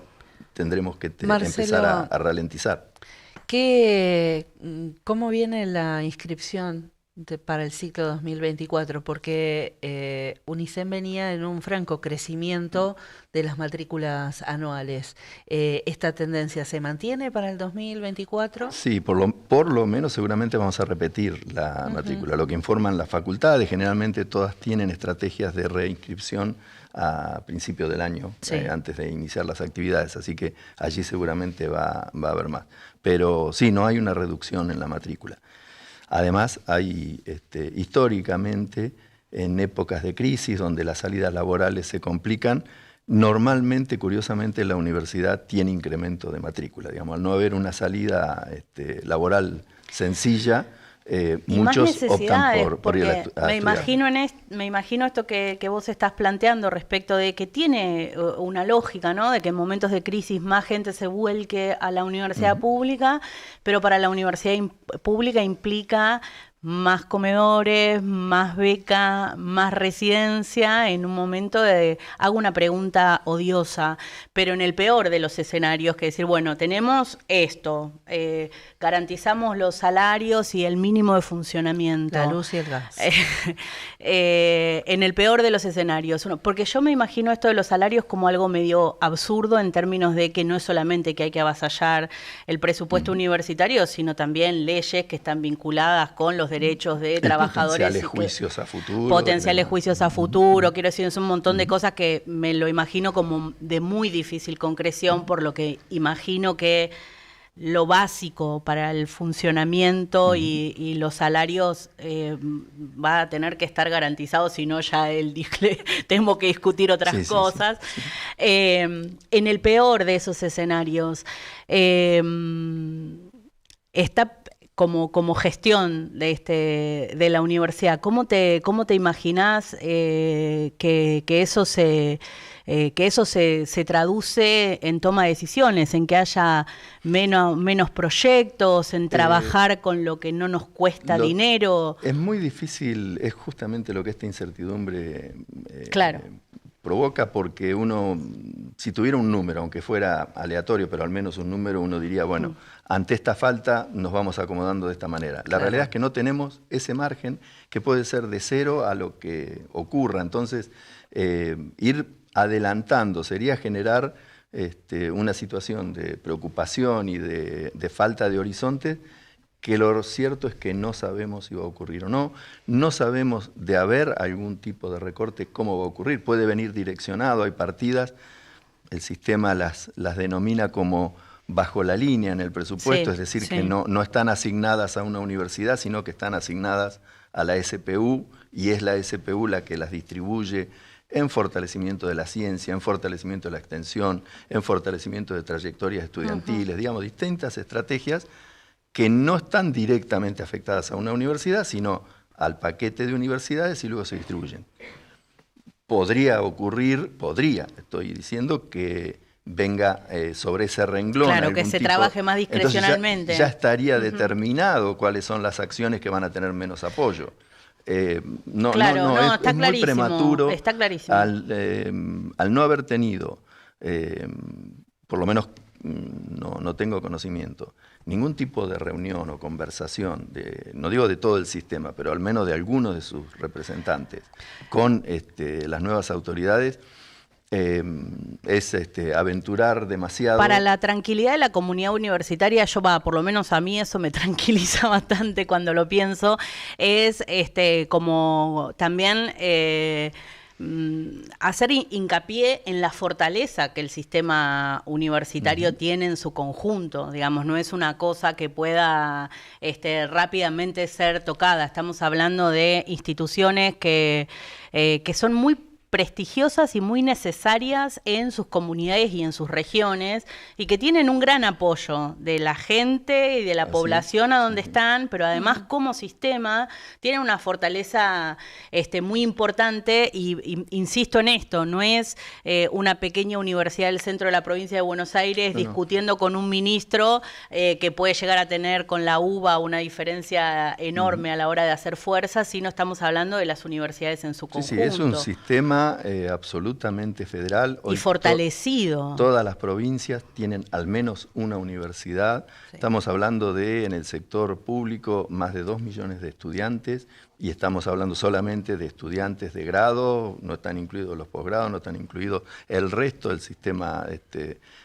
tendremos que empezar a ralentizar. ¿Cómo viene la inscripción para el ciclo 2024? Porque UNICEN venía en un franco crecimiento de las matrículas anuales. ¿Esta tendencia se mantiene para el 2024? Sí, por lo menos seguramente vamos a repetir la matrícula. Lo que informan las facultades, generalmente todas tienen estrategias de reinscripción a principio del año, antes de iniciar las actividades, así que allí seguramente va a haber más. Pero sí, no hay una reducción en la matrícula. Además, hay históricamente, en épocas de crisis donde las salidas laborales se complican, normalmente, curiosamente, la universidad tiene incremento de matrícula. Digamos, al no haber una salida laboral sencilla, muchos optan por ir a estudiar. Me imagino esto que vos estás planteando respecto de que tiene una lógica, ¿no? De que en momentos de crisis más gente se vuelque a la universidad pública, pero para la universidad pública implica más comedores, más beca, más residencia, en un momento hago una pregunta odiosa, pero en el peor de los escenarios, que decir, bueno, tenemos esto, garantizamos los salarios y el mínimo de funcionamiento. La luz y el gas. En el peor de los escenarios, porque yo me imagino esto de los salarios como algo medio absurdo en términos de que no es solamente que hay que avasallar el presupuesto universitario, sino también leyes que están vinculadas con los derechos de trabajadores. Potenciales juicios a futuro. Potenciales juicios a futuro, quiero decir, es un montón de cosas que me lo imagino como de muy difícil concreción, por lo que imagino que lo básico para el funcionamiento y los salarios va a tener que estar garantizado, si no ya tengo que discutir otras cosas. Sí. En el peor de esos escenarios, está como gestión de la universidad, ¿cómo te imaginás que eso se traduce en toma de decisiones, en que haya menos proyectos, en trabajar con lo que no nos cuesta dinero? Es muy difícil, es justamente lo que esta incertidumbre provoca porque uno, si tuviera un número, aunque fuera aleatorio, pero al menos un número, uno diría, bueno, ante esta falta nos vamos acomodando de esta manera. La realidad es que no tenemos ese margen que puede ser de 0 a lo que ocurra. Entonces, ir adelantando sería generar una situación de preocupación y de falta de horizonte, que lo cierto es que no sabemos si va a ocurrir o no. No sabemos, de haber algún tipo de recorte, cómo va a ocurrir. Puede venir direccionado, hay partidas, el sistema las denomina como bajo la línea en el presupuesto, es decir, que no están asignadas a una universidad, sino que están asignadas a la SPU, y es la SPU la que las distribuye en fortalecimiento de la ciencia, en fortalecimiento de la extensión, en fortalecimiento de trayectorias estudiantiles, digamos, distintas estrategias que no están directamente afectadas a una universidad, sino al paquete de universidades y luego se distribuyen. Podría ocurrir, estoy diciendo, que venga sobre ese renglón. Claro, que se trabaje más discrecionalmente. Entonces ya estaría determinado cuáles son las acciones que van a tener menos apoyo. Está es muy prematuro. Está clarísimo. Al no haber tenido, por lo menos no tengo conocimiento, ningún tipo de reunión o conversación, no digo de todo el sistema, pero al menos de algunos de sus representantes, con las nuevas autoridades, es aventurar demasiado. Para la tranquilidad de la comunidad universitaria, por lo menos a mí eso me tranquiliza bastante cuando lo pienso, es como también hacer hincapié en la fortaleza que el sistema universitario tiene en su conjunto, digamos, no es una cosa que pueda rápidamente ser tocada. Estamos hablando de instituciones que son muy prestigiosas y muy necesarias en sus comunidades y en sus regiones, y que tienen un gran apoyo de la gente y de la población a donde están, pero además como sistema tienen una fortaleza muy importante, y insisto en esto, no es una pequeña universidad del centro de la provincia de Buenos Aires discutiendo con un ministro que puede llegar a tener con la UBA una diferencia enorme a la hora de hacer fuerza, sino estamos hablando de las universidades en su conjunto. Sí, es un sistema absolutamente federal. Hoy y fortalecido. Todas las provincias tienen al menos una universidad. Estamos hablando de, en el sector público, más de 2 millones de estudiantes, y estamos hablando solamente de estudiantes de grado, no están incluidos los posgrados, no están incluidos el resto del sistema,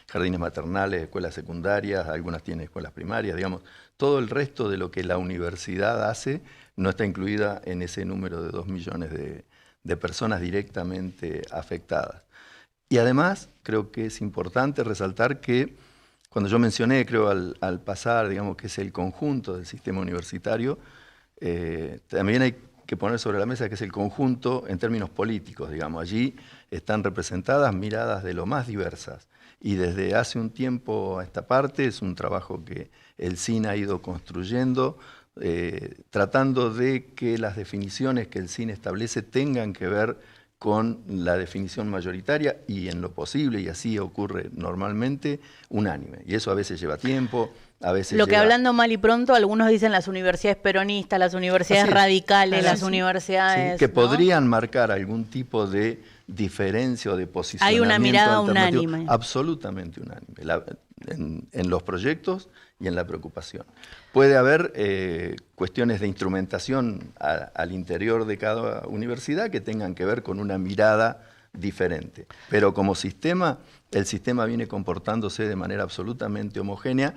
jardines maternales, escuelas secundarias, algunas tienen escuelas primarias, digamos, todo el resto de lo que la universidad hace no está incluida en ese número de 2 millones de personas directamente afectadas. Y además, creo que es importante resaltar que, cuando yo mencioné, creo al pasar, digamos, que es el conjunto del sistema universitario, también hay que poner sobre la mesa que es el conjunto en términos políticos, digamos. Allí están representadas miradas de lo más diversas. Y desde hace un tiempo a esta parte, es un trabajo que el CIN ha ido construyendo, tratando de que las definiciones que el CIN establece tengan que ver con la definición mayoritaria y, en lo posible, y así ocurre normalmente, unánime. Y eso a veces lleva tiempo, a veces Lo que hablando mal y pronto, algunos dicen las universidades peronistas, las universidades radicales, las universidades... Sí, que podrían marcar algún tipo de diferencia o de posicionamiento. Hay una mirada unánime. Absolutamente unánime. En los proyectos y en la preocupación. Puede haber cuestiones de instrumentación al interior de cada universidad que tengan que ver con una mirada diferente. Pero como sistema, el sistema viene comportándose de manera absolutamente homogénea,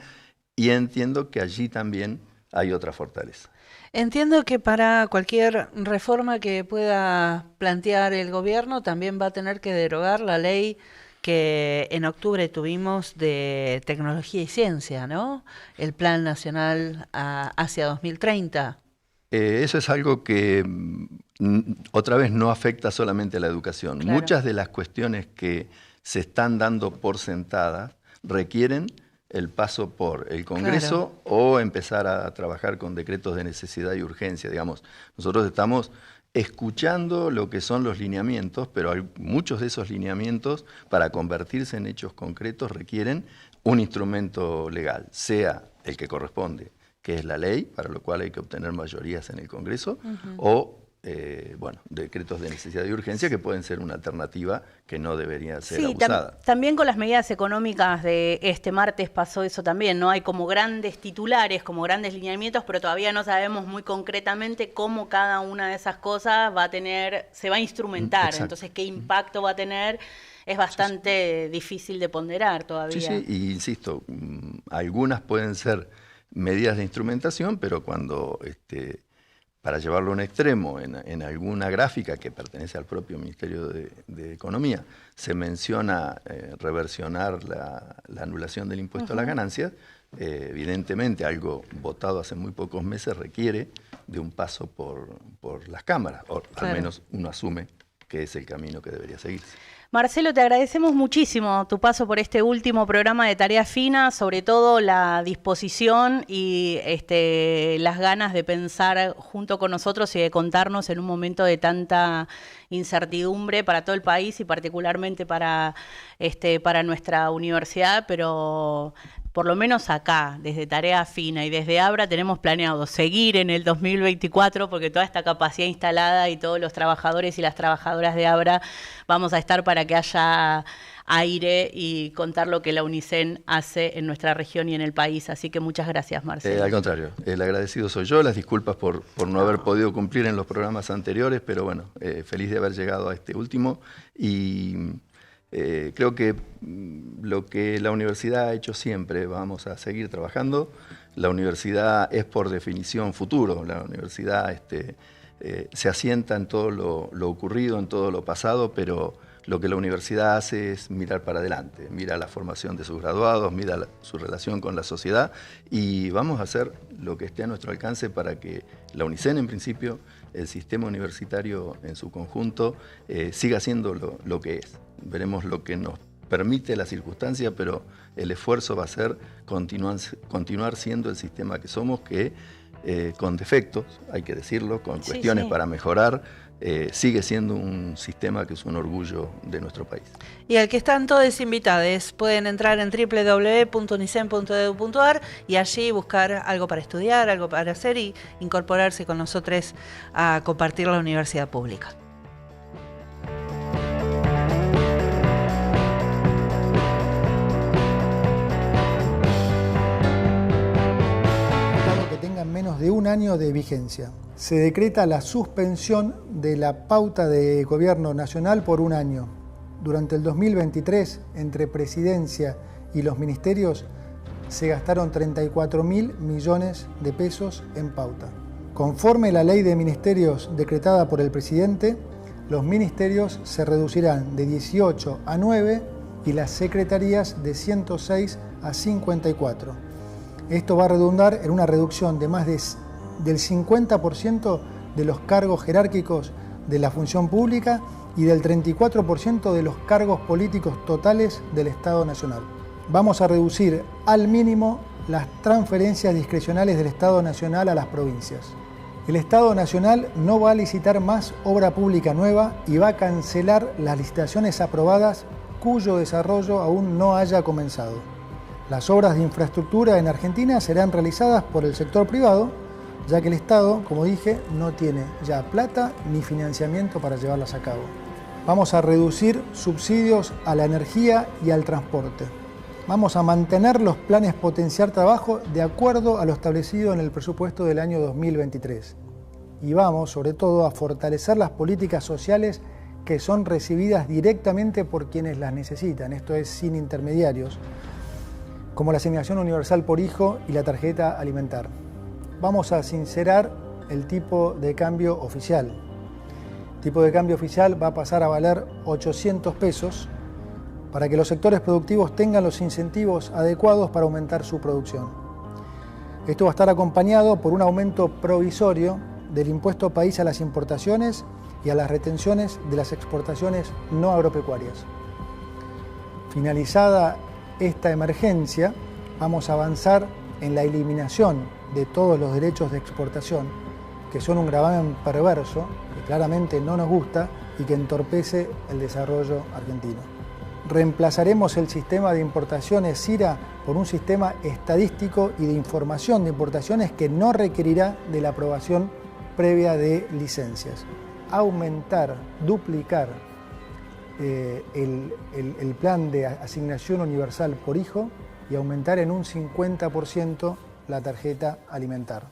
y entiendo que allí también hay otra fortaleza. Entiendo que para cualquier reforma que pueda plantear el gobierno también va a tener que derogar la ley que en octubre tuvimos de tecnología y ciencia, ¿no? El Plan Nacional hacia 2030. Eso es algo que, otra vez, no afecta solamente a la educación. Claro. Muchas de las cuestiones que se están dando por sentadas requieren el paso por el Congreso, o empezar a trabajar con decretos de necesidad y urgencia, digamos. Nosotros estamos escuchando lo que son los lineamientos, pero muchos de esos lineamientos, para convertirse en hechos concretos, requieren un instrumento legal, sea el que corresponde, que es la ley, para lo cual hay que obtener mayorías en el Congreso, o bueno, decretos de necesidad y urgencia que pueden ser una alternativa que no debería ser sí, abusada. También con las medidas económicas de este martes pasó eso también, ¿no? Hay como grandes titulares, como grandes lineamientos, pero todavía no sabemos muy concretamente cómo cada una de esas cosas se va a instrumentar. Exacto. Entonces, qué impacto va a tener es bastante difícil de ponderar todavía. Sí, y insisto, algunas pueden ser medidas de instrumentación, pero cuando para llevarlo a un extremo, en alguna gráfica que pertenece al propio Ministerio de Economía, se menciona reversionar la anulación del impuesto a las ganancias, evidentemente algo votado hace muy pocos meses requiere de un paso por las cámaras, o al menos uno asume que es el camino que debería seguirse. Marcelo, te agradecemos muchísimo tu paso por este último programa de Tarea Fina, sobre todo la disposición y las ganas de pensar junto con nosotros y de contarnos en un momento de tanta incertidumbre para todo el país y particularmente para nuestra universidad, pero por lo menos acá, desde Tarea Fina y desde Abra, tenemos planeado seguir en el 2024 porque toda esta capacidad instalada y todos los trabajadores y las trabajadoras de Abra vamos a estar para que haya aire y contar lo que la UNICEN hace en nuestra región y en el país. Así que muchas gracias, Marcelo. Al contrario, el agradecido soy yo, las disculpas por no haber podido cumplir en los programas anteriores, pero bueno, feliz de haber llegado a este último y creo que lo que la universidad ha hecho siempre, vamos a seguir trabajando. La universidad es por definición futuro, la universidad se asienta en todo lo ocurrido, en todo lo pasado, pero lo que la universidad hace es mirar para adelante, mira la formación de sus graduados, mira su relación con la sociedad y vamos a hacer lo que esté a nuestro alcance para que la UNICEN en principio, el sistema universitario en su conjunto, siga siendo lo que es. Veremos lo que nos permite la circunstancia, pero el esfuerzo va a ser continuar siendo el sistema que somos, que con defectos, hay que decirlo, con cuestiones para mejorar, sigue siendo un sistema que es un orgullo de nuestro país. Y al que están todos invitados, pueden entrar en www.unicen.edu.ar y allí buscar algo para estudiar, algo para hacer y incorporarse con nosotros a compartir la universidad pública. Menos de un año de vigencia. Se decreta la suspensión de la pauta de gobierno nacional por un año. Durante el 2023, entre Presidencia y los ministerios, se gastaron 34.000 millones de pesos en pauta. Conforme la ley de ministerios decretada por el presidente, los ministerios se reducirán de 18 a 9 y las secretarías de 106 a 54. Esto va a redundar en una reducción de más del 50% de los cargos jerárquicos de la función pública y del 34% de los cargos políticos totales del Estado Nacional. Vamos a reducir al mínimo las transferencias discrecionales del Estado Nacional a las provincias. El Estado Nacional no va a licitar más obra pública nueva y va a cancelar las licitaciones aprobadas cuyo desarrollo aún no haya comenzado. Las obras de infraestructura en Argentina serán realizadas por el sector privado, ya que el Estado, como dije, no tiene ya plata ni financiamiento para llevarlas a cabo. Vamos a reducir subsidios a la energía y al transporte. Vamos a mantener los planes Potenciar Trabajo de acuerdo a lo establecido en el presupuesto del año 2023. Y vamos, sobre todo, a fortalecer las políticas sociales que son recibidas directamente por quienes las necesitan, esto es, sin intermediarios, como la asignación universal por hijo y la tarjeta alimentar. Vamos a sincerar el tipo de cambio oficial. El tipo de cambio oficial va a pasar a valer 800 pesos para que los sectores productivos tengan los incentivos adecuados para aumentar su producción. Esto va a estar acompañado por un aumento provisorio del impuesto país a las importaciones y a las retenciones de las exportaciones no agropecuarias. Finalizada esta emergencia, vamos a avanzar en la eliminación de todos los derechos de exportación, que son un gravamen perverso, que claramente no nos gusta y que entorpece el desarrollo argentino. Reemplazaremos el sistema de importaciones SIRA por un sistema estadístico y de información de importaciones que no requerirá de la aprobación previa de licencias. Aumentar, duplicar el plan de asignación universal por hijo y aumentar en un 50% la tarjeta alimentar.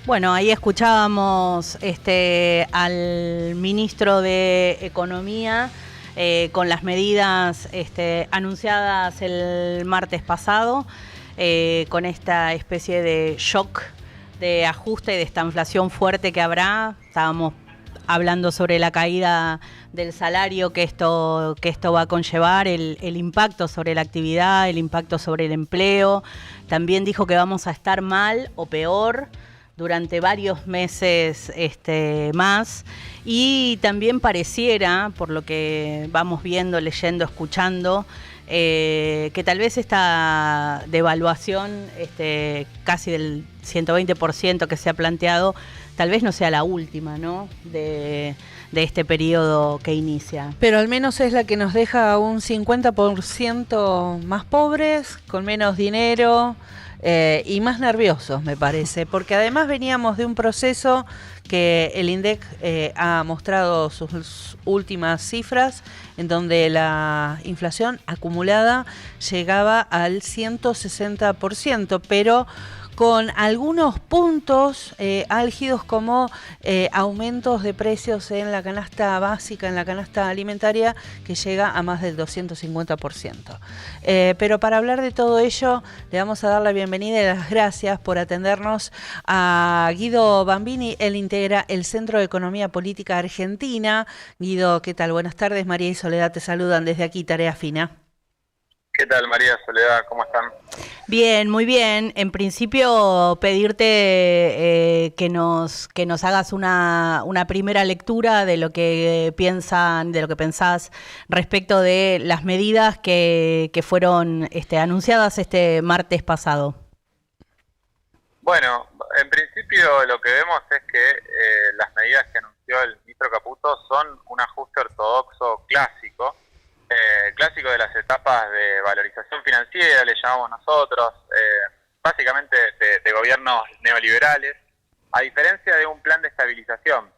Bueno, ahí escuchábamos al ministro de Economía con las medidas anunciadas el martes pasado, con esta especie de shock de ajuste y de esta inflación fuerte que habrá. Estábamos hablando sobre la caída del salario que esto va a conllevar, el impacto sobre la actividad, el impacto sobre el empleo. También dijo que vamos a estar mal o peor durante varios meses más, y también pareciera, por lo que vamos viendo, leyendo, escuchando, que tal vez esta devaluación casi del 120% que se ha planteado, tal vez no sea la última, ¿no?, de este periodo que inicia. Pero al menos es la que nos deja un 50% más pobres, con menos dinero, y más nerviosos, me parece, porque además veníamos de un proceso que el INDEC ha mostrado sus últimas cifras, en donde la inflación acumulada llegaba al 160%, pero con algunos puntos álgidos como aumentos de precios en la canasta básica, en la canasta alimentaria, que llega a más del 250%. Pero para hablar de todo ello, le vamos a dar la bienvenida y las gracias por atendernos a Guido Bambini. Él integra el Centro de Economía Política Argentina. Guido, ¿qué tal? Buenas tardes. María y Soledad te saludan desde aquí, Tarea Fina. ¿Qué tal, María, Soledad? ¿Cómo están? Bien, muy bien. En principio, pedirte que nos hagas una primera lectura de lo que pensás respecto de las medidas que fueron anunciadas este martes pasado. Bueno, en principio lo que vemos es que las medidas que anunció el ministro Caputo son un ajuste ortodoxo clásico, clásico de las etapas de valorización financiera, le llamamos nosotros, básicamente de gobiernos neoliberales, a diferencia de un plan de estabilización.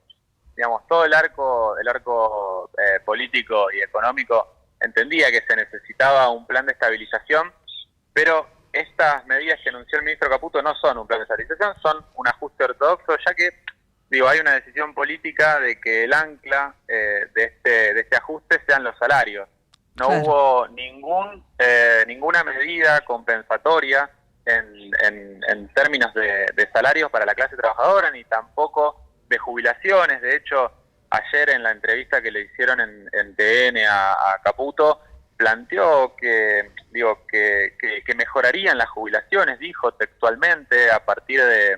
Digamos, todo el arco político y económico entendía que se necesitaba un plan de estabilización, pero estas medidas que anunció el ministro Caputo no son un plan de estabilización, son un ajuste ortodoxo, ya que hay una decisión política de que el ancla de este ajuste sean los salarios. No hubo ninguna medida compensatoria en términos de salarios para la clase trabajadora, ni tampoco de jubilaciones. De hecho, ayer en la entrevista que le hicieron en TN a Caputo, planteó que mejorarían las jubilaciones, dijo textualmente, a partir de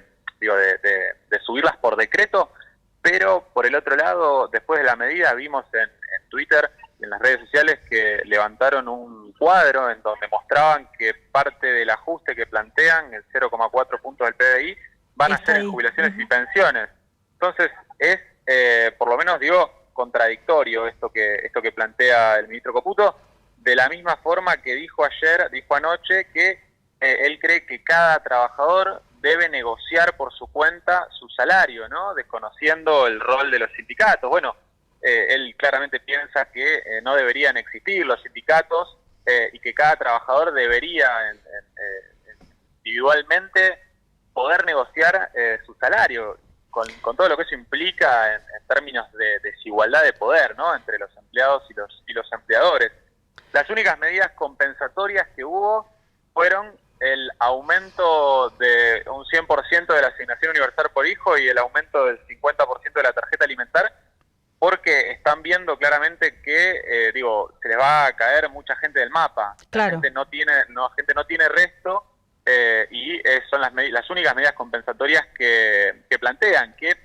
subirlas por decreto, pero por el otro lado, después de la medida, vimos en Twitter, en las redes sociales, que levantaron un cuadro en donde mostraban que parte del ajuste que plantean, el 0,4 puntos del PBI, van a ser en jubilaciones y pensiones. Entonces es, por lo menos contradictorio esto que plantea el ministro Caputo, de la misma forma que dijo anoche que él cree que cada trabajador debe negociar por su cuenta su salario, ¿no?, desconociendo el rol de los sindicatos. Bueno, él claramente piensa que no deberían existir los sindicatos y que cada trabajador debería individualmente poder negociar su salario, con todo lo que eso implica en términos de desigualdad de poder, ¿no?, entre los empleados y los empleadores. Las únicas medidas compensatorias que hubo fueron el aumento de un 100% de la asignación universal por hijo y el aumento del 50% de la tarjeta alimentar, porque están viendo claramente que, se les va a caer mucha gente del mapa. Claro. La gente no tiene resto, y son las únicas medidas compensatorias que plantean, que,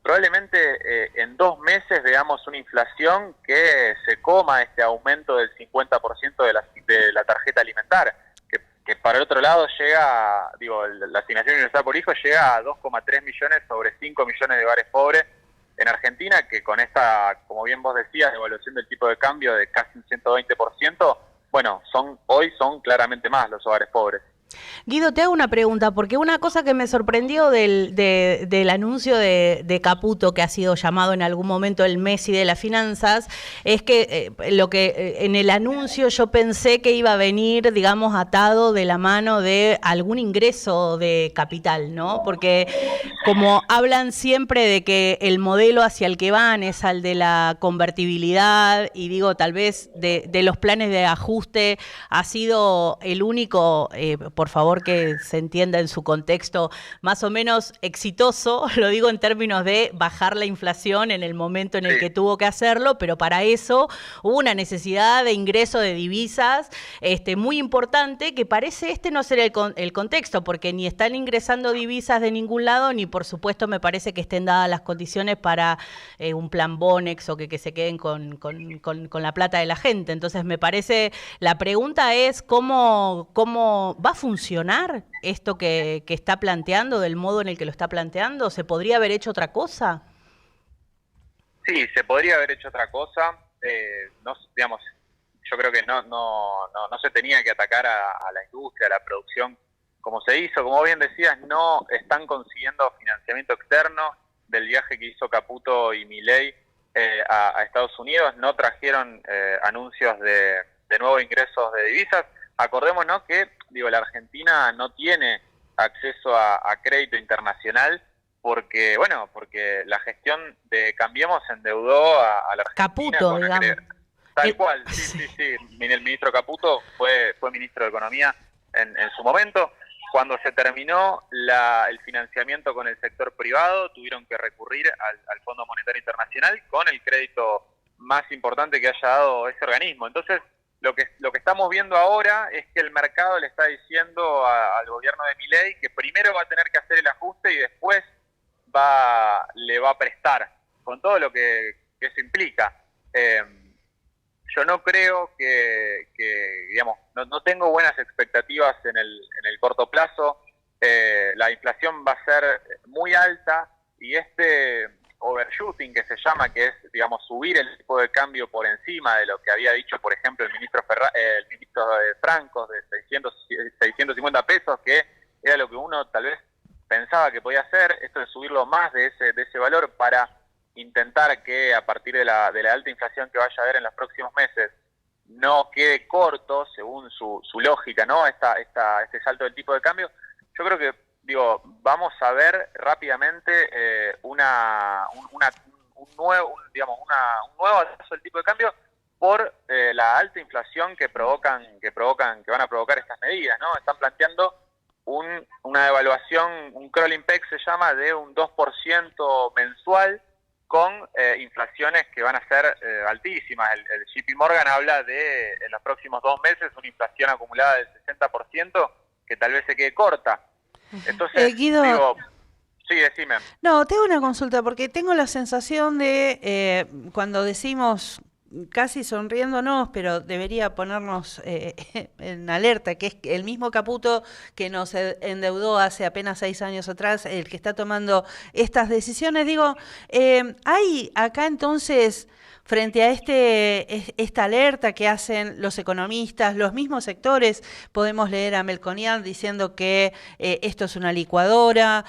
probablemente en 2 meses veamos una inflación que se coma este aumento del 50% de de la tarjeta alimentar, que para el otro lado llega, la asignación universal por hijo llega a 2,3 millones sobre 5 millones de hogares pobres en Argentina, que con esta, como bien vos decías, devaluación del tipo de cambio de casi un 120%, bueno, hoy son claramente más los hogares pobres. Guido, te hago una pregunta, porque una cosa que me sorprendió del anuncio de Caputo, que ha sido llamado en algún momento el Messi de las finanzas, es que en el anuncio yo pensé que iba a venir, digamos, atado de la mano de algún ingreso de capital, ¿no? Porque como hablan siempre de que el modelo hacia el que van es al de la convertibilidad, y digo, tal vez de los planes de ajuste ha sido el único, por favor que se entienda en su contexto, más o menos exitoso, lo digo en términos de bajar la inflación en el momento en el que tuvo que hacerlo, pero para eso hubo una necesidad de ingreso de divisas muy importante, que parece no ser el contexto, porque ni están ingresando divisas de ningún lado, ni por supuesto me parece que estén dadas las condiciones para un plan Bonex o que se queden con la plata de la gente. Entonces me parece, la pregunta es ¿cómo va a funcionar esto que está planteando, del modo en el que lo está planteando? ¿Se podría haber hecho otra cosa? Sí, se podría haber hecho otra cosa. Yo creo que no se tenía que atacar a la industria, a la producción como se hizo. Como bien decías, no están consiguiendo financiamiento externo del viaje que hizo Caputo y Milei a Estados Unidos. No trajeron anuncios de nuevos ingresos de divisas. Acordémonos que la Argentina no tiene acceso a crédito internacional porque la gestión de Cambiemos endeudó a la Argentina. Caputo, digamos. Tal cual, sí. El ministro Caputo fue ministro de Economía en su momento. Cuando se terminó el financiamiento con el sector privado, tuvieron que recurrir al Fondo Monetario Internacional con el crédito más importante que haya dado ese organismo. Entonces, lo que estamos viendo ahora es que el mercado le está diciendo al gobierno de Milei que primero va a tener que hacer el ajuste y después le va a prestar, con todo lo que eso implica. Yo no creo no tengo buenas expectativas en el corto plazo. La inflación va a ser muy alta y overshooting que se llama, que es, subir el tipo de cambio por encima de lo que había dicho, por ejemplo, el ministro de Francos, de 650 pesos, que era lo que uno tal vez pensaba que podía hacer. Esto de subirlo más de ese valor para intentar que a partir de la alta inflación que vaya a haber en los próximos meses no quede corto, según su lógica, ¿no? Este salto del tipo de cambio. Yo creo que vamos a ver rápidamente un nuevo atraso del tipo de cambio por la alta inflación que van a provocar estas medidas, ¿no? Están planteando una devaluación, un crawling peg se llama, de un 2% mensual con inflaciones que van a ser altísimas. El JP Morgan habla de, en los próximos 2 meses, una inflación acumulada del 60% que tal vez se quede corta. Entonces, Guido, sí, decime. No, tengo una consulta, porque tengo la sensación de, cuando decimos, casi sonriéndonos, pero debería ponernos en alerta, que es el mismo Caputo que nos endeudó hace apenas 6 años atrás, el que está tomando estas decisiones. Digo, hay acá entonces, frente a esta alerta que hacen los economistas, los mismos sectores, podemos leer a Melconian diciendo que esto es una licuadora,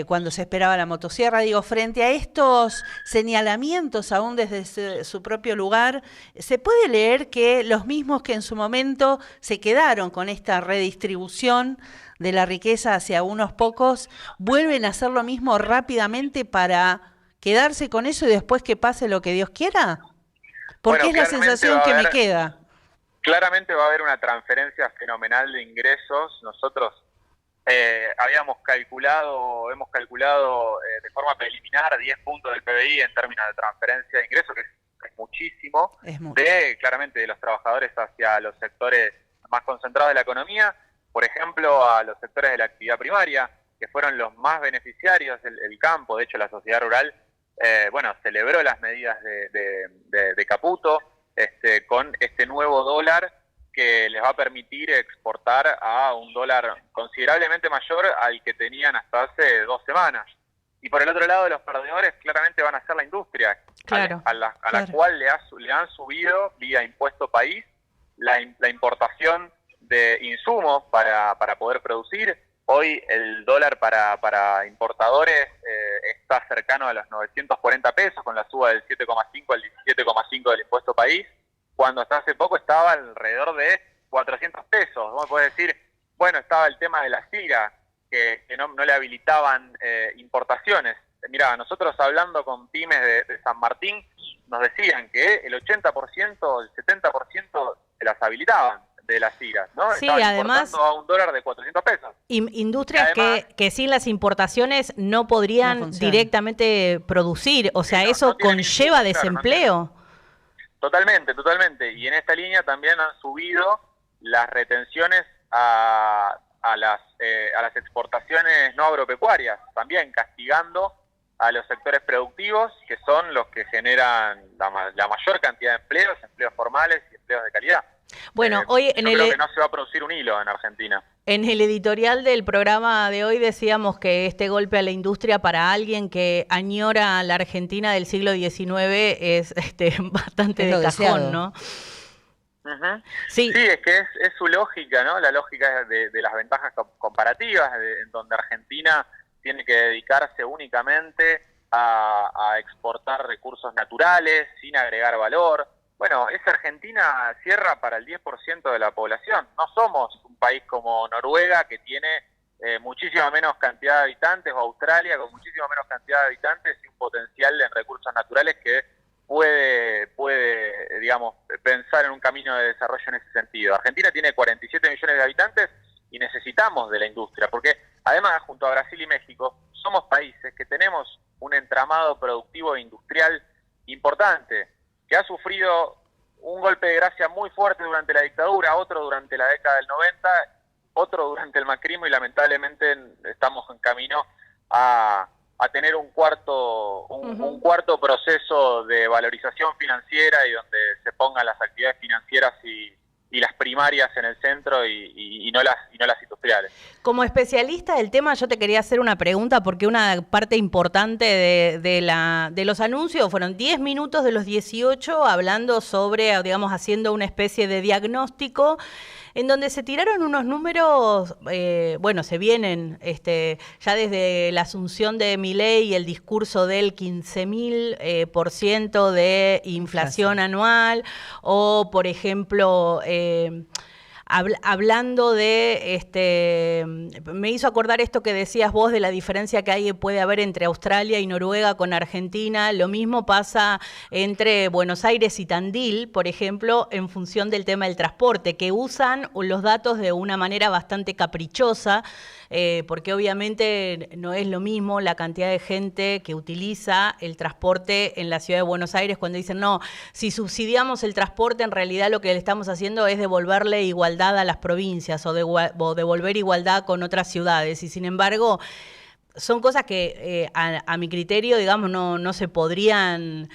cuando se esperaba la motosierra. Digo, frente a estos señalamientos aún desde su propio lugar, ¿se puede leer que los mismos que en su momento se quedaron con esta redistribución de la riqueza hacia unos pocos, vuelven a hacer lo mismo rápidamente para quedarse con eso y después que pase lo que Dios quiera? Porque es la sensación que me queda. Claramente va a haber una transferencia fenomenal de ingresos. Nosotros hemos calculado de forma preliminar 10 puntos del PBI en términos de transferencia de ingresos, que es muchísimo, claramente de los trabajadores hacia los sectores más concentrados de la economía, por ejemplo, a los sectores de la actividad primaria, que fueron los más beneficiarios, el campo. De hecho, la sociedad rural celebró las medidas de Caputo con este nuevo dólar que les va a permitir exportar a un dólar considerablemente mayor al que tenían hasta hace 2 semanas. Y por el otro lado, los perdedores claramente van a ser la industria, claro, a la cual le han subido vía impuesto país la importación de insumos para poder producir. Hoy el dólar para importadores está cercano a los 940 pesos, con la suba del 7,5 al 17,5 del impuesto país, cuando hasta hace poco estaba alrededor de 400 pesos. Vos podés decir, bueno, estaba el tema de la CIRA, que no le habilitaban importaciones. Mirá, nosotros hablando con pymes de San Martín, nos decían que el 80%, el 70% se las habilitaban de las CIRAs, ¿no? Sí, estaban además, importando a un dólar de 400 pesos. Industrias además, que sin las importaciones no podrían directamente producir, o sea, eso conlleva desempleo. Totalmente. Y en esta línea también han subido las retenciones a las exportaciones no agropecuarias, también castigando a los sectores productivos, que son los que generan la mayor cantidad de empleos formales y empleos de calidad. Bueno, hoy yo creo que no se va a producir un hilo en Argentina. En el editorial del programa de hoy decíamos que este golpe a la industria para alguien que añora la Argentina del siglo XIX es bastante de cajón, ¿no? Uh-huh. Sí, es que es su lógica, ¿no? La lógica de las ventajas comparativas, en donde Argentina tiene que dedicarse únicamente a exportar recursos naturales sin agregar valor. Bueno, esa Argentina cierra para el 10% de la población. No somos un país como Noruega, que tiene muchísima menos cantidad de habitantes, o Australia con muchísima menos cantidad de habitantes y un potencial en recursos naturales que puede, digamos, pensar en un camino de desarrollo en ese sentido. Argentina tiene 47 millones de habitantes y necesitamos de la industria, porque además, junto a Brasil y México, somos países que tenemos un entramado productivo e industrial importante, que ha sufrido un golpe de gracia muy fuerte durante la dictadura, otro durante la década del 90, otro durante el macrismo, y lamentablemente estamos en camino a tener un cuarto proceso de valorización financiera, y donde se pongan las actividades financieras y las primarias en el centro y no las industriales. Como especialista del tema, yo te quería hacer una pregunta, porque una parte importante de los anuncios fueron 10 minutos de los 18 hablando sobre, digamos, haciendo una especie de diagnóstico, en donde se tiraron unos números, se vienen ya desde la asunción de Milei y el discurso del 15.000% de inflación anual, o por ejemplo, hablando de, me hizo acordar esto que decías vos de la diferencia que puede haber entre Australia y Noruega con Argentina. Lo mismo pasa entre Buenos Aires y Tandil, por ejemplo, en función del tema del transporte, que usan los datos de una manera bastante caprichosa, porque obviamente no es lo mismo la cantidad de gente que utiliza el transporte en la ciudad de Buenos Aires, cuando dicen, no, si subsidiamos el transporte, en realidad lo que le estamos haciendo es devolverle igualdad a las provincias, o devolver igualdad con otras ciudades, y sin embargo son cosas que a mi criterio, digamos, no se podrían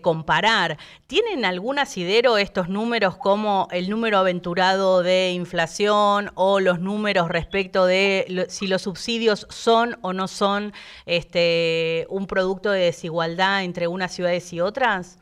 comparar. ¿Tienen algún asidero estos números, como el número aventurado de inflación, o los números respecto de si los subsidios son o no son un producto de desigualdad entre unas ciudades y otras?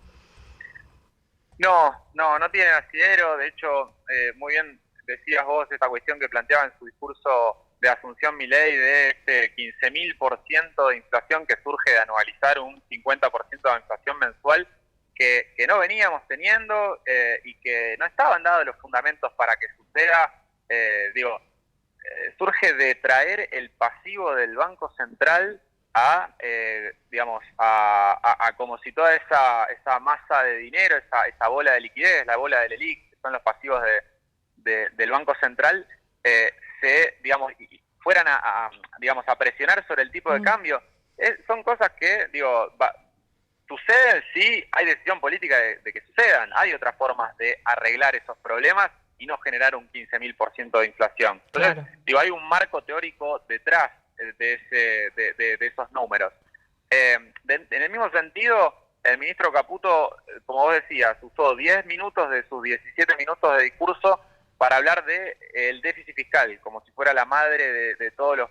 No tienen asidero. De hecho, muy bien decías vos esta cuestión que planteaba en su discurso de Asunción Milei, de este 15.000% de inflación que surge de anualizar un 50% de inflación mensual que no veníamos teniendo, y que no estaban dados los fundamentos para que suceda. Surge de traer el pasivo del Banco Central a como si toda esa masa de dinero, esa bola de liquidez, la bola del ELIC, que son los pasivos del Banco Central, fueran a presionar sobre el tipo de cambio. Son cosas que, suceden, sí, hay decisión política de que sucedan. Hay otras formas de arreglar esos problemas y no generar un 15.000% de inflación. Entonces, claro, hay un marco teórico detrás de esos números. En el mismo sentido, el ministro Caputo, como vos decías, usó 10 minutos de sus 17 minutos de discurso para hablar de el déficit fiscal, como si fuera la madre de todos los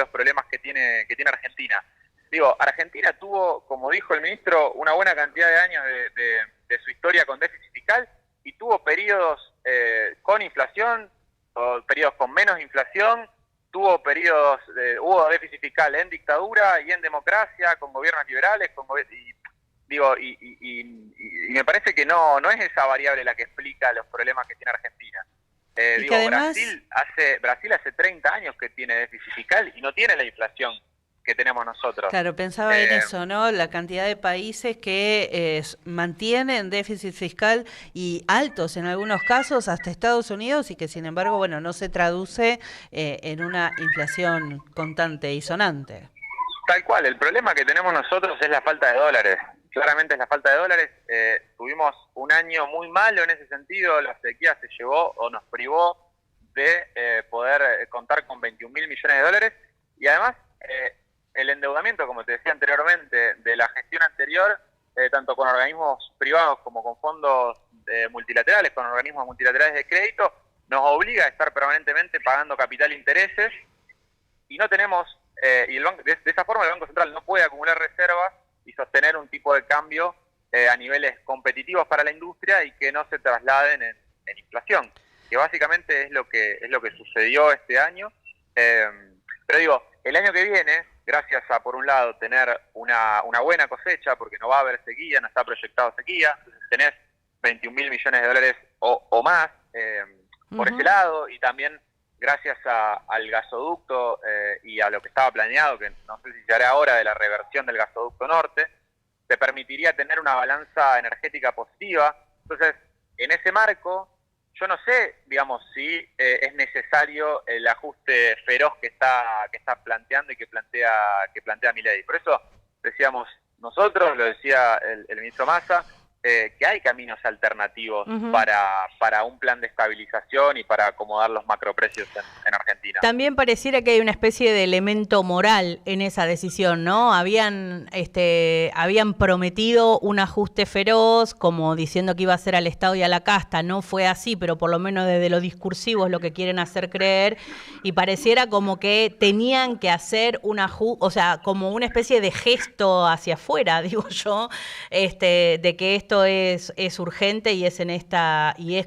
problemas que tiene Argentina. Digo, Argentina tuvo, como dijo el ministro, una buena cantidad de años de su historia con déficit fiscal y tuvo periodos con inflación, o periodos con menos inflación, tuvo periodos, hubo déficit fiscal en dictadura y en democracia, con gobiernos liberales, y me parece que no es esa variable la que explica los problemas que tiene Argentina. Además, Brasil hace 30 años que tiene déficit fiscal y no tiene la inflación que tenemos nosotros. Claro, pensaba en eso, ¿no? La cantidad de países que mantienen déficit fiscal y altos en algunos casos, hasta Estados Unidos, y que sin embargo, bueno, no se traduce en una inflación constante y sonante. Tal cual, el problema que tenemos nosotros es la falta de dólares. Claramente es la falta de dólares. Tuvimos un año muy malo en ese sentido, la sequía se llevó o nos privó de poder contar con 21.000 millones de dólares y además el endeudamiento, como te decía anteriormente, de la gestión anterior, tanto con organismos privados como con fondos multilaterales, con organismos multilaterales de crédito, nos obliga a estar permanentemente pagando capital e intereses y no tenemos, y el banco, de esa forma el Banco Central no puede acumular reservas y sostener un tipo de cambio a niveles competitivos para la industria y que no se trasladen en inflación, que básicamente es lo que sucedió este año. Pero digo, el año que viene, gracias a, por un lado, tener una buena cosecha, porque no va a haber sequía, no está proyectado sequía, entonces tenés 21.000 millones de dólares o más por ese lado, y también gracias al gasoducto y a lo que estaba planeado, que no sé si se hará ahora, de la reversión del gasoducto norte, te permitiría tener una balanza energética positiva. Entonces, en ese marco, yo no sé, digamos, si es necesario el ajuste feroz que está planteando y que plantea Milei. Por eso decíamos nosotros, lo decía el ministro Massa, que hay caminos alternativos para un plan de estabilización y para acomodar los macroprecios en Argentina. También pareciera que hay una especie de elemento moral en esa decisión, ¿no? Habían prometido un ajuste feroz, como diciendo que iba a ser al Estado y a la casta. No fue así, pero por lo menos desde lo discursivo es lo que quieren hacer creer, y pareciera como que tenían que hacer un ajuste, o sea, como una especie de gesto hacia afuera, digo yo, de que esto es urgente y es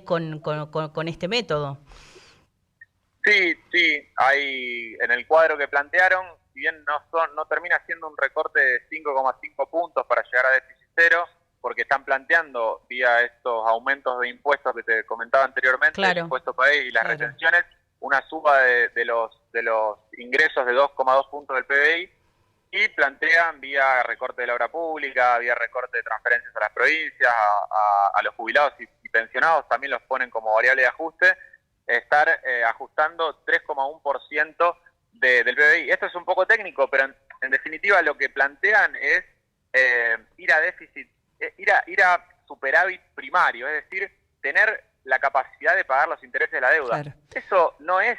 con este método. Sí, hay en el cuadro que plantearon, si bien no termina siendo un recorte de 5,5 puntos para llegar a déficit cero, porque están planteando vía estos aumentos de impuestos que te comentaba anteriormente, el impuesto país y las retenciones, una suba de los ingresos de 2,2 puntos del PBI, y plantean vía recorte de la obra pública, vía recorte de transferencias a las provincias, a los jubilados y pensionados, también los ponen como variable de ajuste, estar ajustando 3,1% del PBI. Esto es un poco técnico, pero en definitiva lo que plantean es ir a superávit primario, es decir, tener la capacidad de pagar los intereses de la deuda. Claro. Eso no es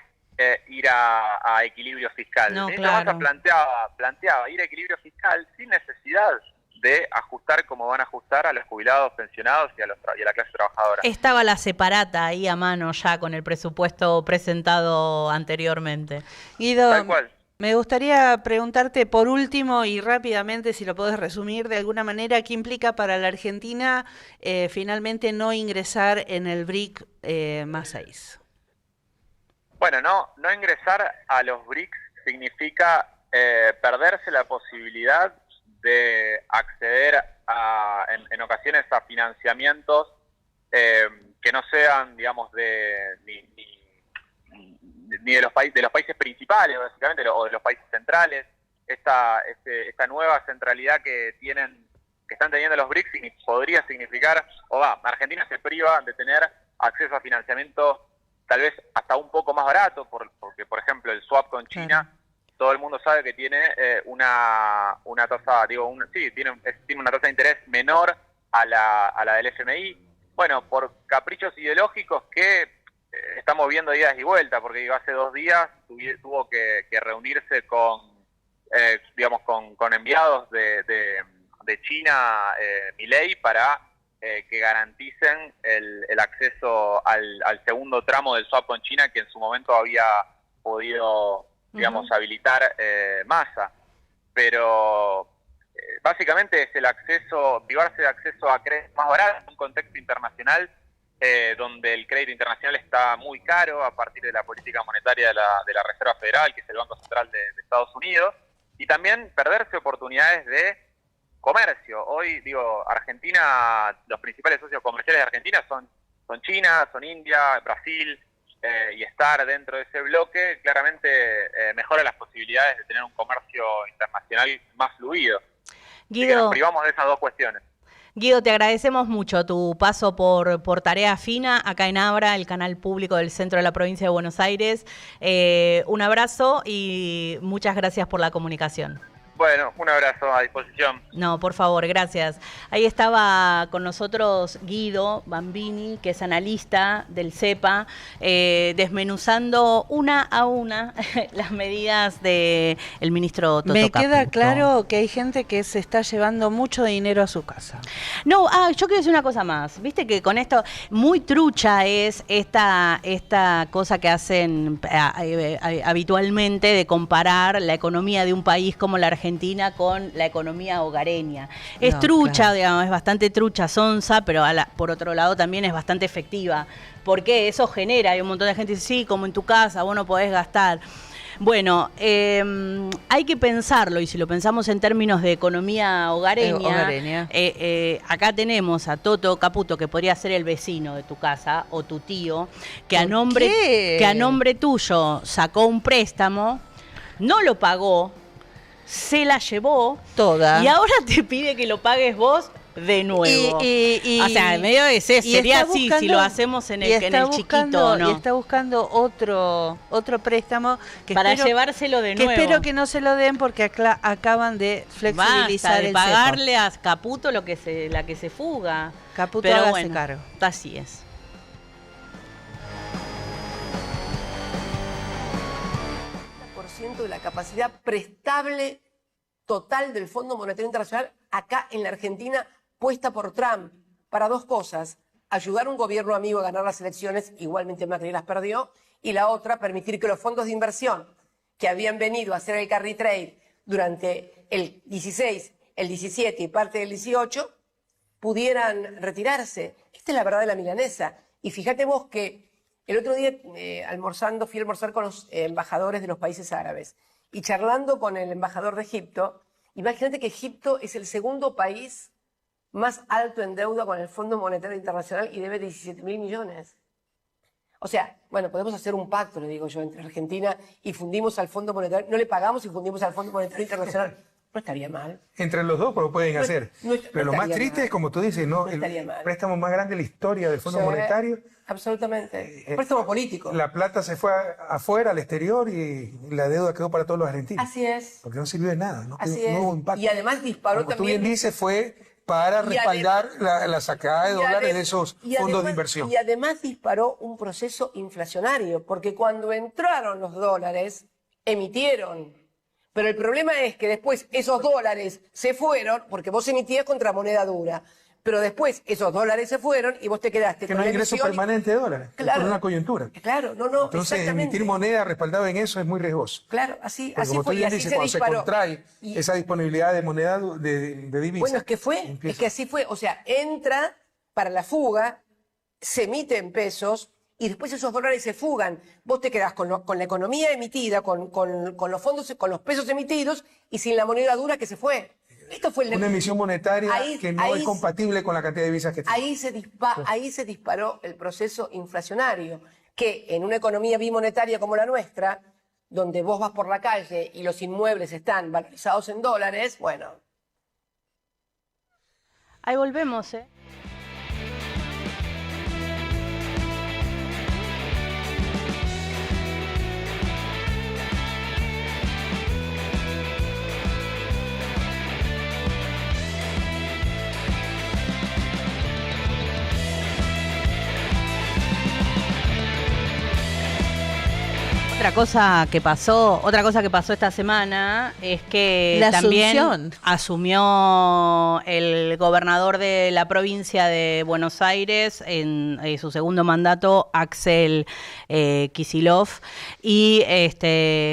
ir a equilibrio fiscal. No, claro. planteaba ir a equilibrio fiscal sin necesidad de ajustar como van a ajustar a los jubilados, pensionados y a la clase trabajadora. Estaba la separata ahí a mano ya con el presupuesto presentado anteriormente. Guido, tal cual. Me gustaría preguntarte por último y rápidamente, si lo podés resumir de alguna manera, ¿qué implica para la Argentina finalmente no ingresar en el BRIC +6? Bueno, no ingresar a los BRICS significa perderse la posibilidad de acceder en ocasiones a financiamientos que no sean, digamos, ni de los países principales, básicamente, o de los países centrales. Esta nueva centralidad que están teniendo los BRICS podría significar, Argentina se priva de tener acceso a financiamiento tal vez hasta un poco más barato, porque por ejemplo el swap con China, todo el mundo sabe que tiene una tasa, tiene una tasa de interés menor a la del FMI. Bueno, por caprichos ideológicos que estamos viendo idas y vueltas, porque hace 2 días tuvo que reunirse con enviados de de China, Milei, para que garanticen el acceso al segundo tramo del swap con China, que en su momento había podido, digamos, habilitar Massa. Pero básicamente es el acceso, privarse de acceso a crédito más barato en un contexto internacional donde el crédito internacional está muy caro a partir de la política monetaria de la Reserva Federal, que es el Banco Central de Estados Unidos, y también perderse oportunidades de comercio. Hoy, digo, Argentina, los principales socios comerciales de Argentina son China, son India, Brasil, y estar dentro de ese bloque claramente mejora las posibilidades de tener un comercio internacional más fluido. Guido, así que nos privamos de esas dos cuestiones. Guido, te agradecemos mucho tu paso por Tarea Fina, acá en Abra, el canal público del centro de la provincia de Buenos Aires. Un abrazo y muchas gracias por la comunicación. Bueno, un abrazo, a disposición. No, por favor, gracias. Ahí estaba con nosotros Guido Bambini, que es analista del CEPA, desmenuzando una a una las medidas del ministro Toto Me queda Caputo. claro que hay gente que se está llevando mucho dinero a su casa. No, yo quiero decir una cosa más. Viste que con esto, muy trucha es esta cosa que hacen habitualmente de comparar la economía de un país como la Argentina con la economía hogareña. Es trucha, claro, digamos, es bastante trucha, sonsa, pero por otro lado también es bastante efectiva, porque eso genera, hay un montón de gente que dice, sí, como en tu casa, vos no podés gastar. Bueno, hay que pensarlo, y si lo pensamos en términos de economía hogareña. Acá tenemos a Toto Caputo, que podría ser el vecino de tu casa, o tu tío, que a nombre tuyo sacó un préstamo, no lo pagó, se la llevó toda y ahora te pide que lo pagues vos de nuevo. O sea, medio de sería así si lo hacemos en el chiquito, ¿no? Y está buscando otro préstamo que para llevárselo de nuevo. Que espero que no se lo den porque acaban de flexibilizar de pagarle a Caputo la que se fuga. Caputo, pero hágase bueno, cargo. Así es. De la capacidad prestable total del Fondo Monetario Internacional acá en la Argentina, puesta por Trump para dos cosas: ayudar a un gobierno amigo a ganar las elecciones, igualmente Macri las perdió, y la otra, permitir que los fondos de inversión que habían venido a hacer el carry trade durante el 16, el 17 y parte del 18 pudieran retirarse. Esta es la verdad de la milanesa. Y fíjate vos que el otro día fui a almorzar con los embajadores de los países árabes y charlando con el embajador de Egipto. Imagínate que Egipto es el segundo país más alto en deuda con el Fondo Monetario Internacional y debe 17.000 millones. O sea, bueno, podemos hacer un pacto, le digo yo, entre Argentina y fundimos al Fondo Monetario, no le pagamos y fundimos al Fondo Monetario Internacional. No estaría mal. Entre los dos lo pueden hacer. Pero lo más triste es, como tú dices, ¿no? El préstamo más grande de la historia del Fondo Monetario. Absolutamente. Préstamo político. La plata se fue afuera, al exterior, y la deuda quedó para todos los argentinos. Así es. Porque no sirvió de nada, no hubo impacto. Y además disparó como también. Tú bien dices, fue para respaldar la sacada de dólares de esos fondos de inversión. Y además disparó un proceso inflacionario, porque cuando entraron los dólares, emitieron. Pero el problema es que después esos dólares se fueron, porque vos emitías contra moneda dura, pero después esos dólares se fueron y vos te quedaste que con no hay ingreso permanente de dólares, claro, por una coyuntura. Claro, no, entonces emitir moneda respaldada en eso es muy riesgoso. Claro, así como fue. Tú bien dices, cuando se contrae esa disponibilidad de moneda de divisa. Bueno, es que así fue. O sea, entra para la fuga, se emite en pesos, y después esos dólares se fugan. Vos te quedás con la economía emitida, con los fondos, con los pesos emitidos y sin la moneda dura que se fue. Esto fue una emisión monetaria que no es compatible con la cantidad de divisas que tiene. Ahí se disparó el proceso inflacionario, que en una economía bimonetaria como la nuestra, donde vos vas por la calle y los inmuebles están valorizados en dólares, bueno. Ahí volvemos, ¿eh? otra cosa que pasó esta semana es que también asumió el gobernador de la provincia de Buenos Aires en su segundo mandato, Axel Kicillof, y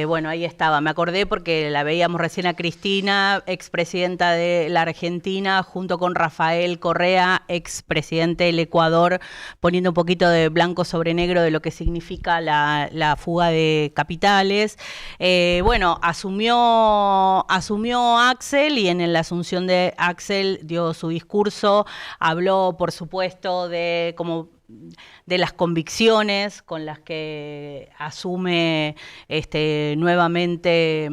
bueno, ahí estaba. Me acordé porque la veíamos recién a Cristina, expresidenta de la Argentina, junto con Rafael Correa, expresidente del Ecuador, poniendo un poquito de blanco sobre negro de lo que significa la fuga de capitales. Bueno, asumió Axel, y en la asunción de Axel dio su discurso, habló, por supuesto, de las convicciones con las que asume nuevamente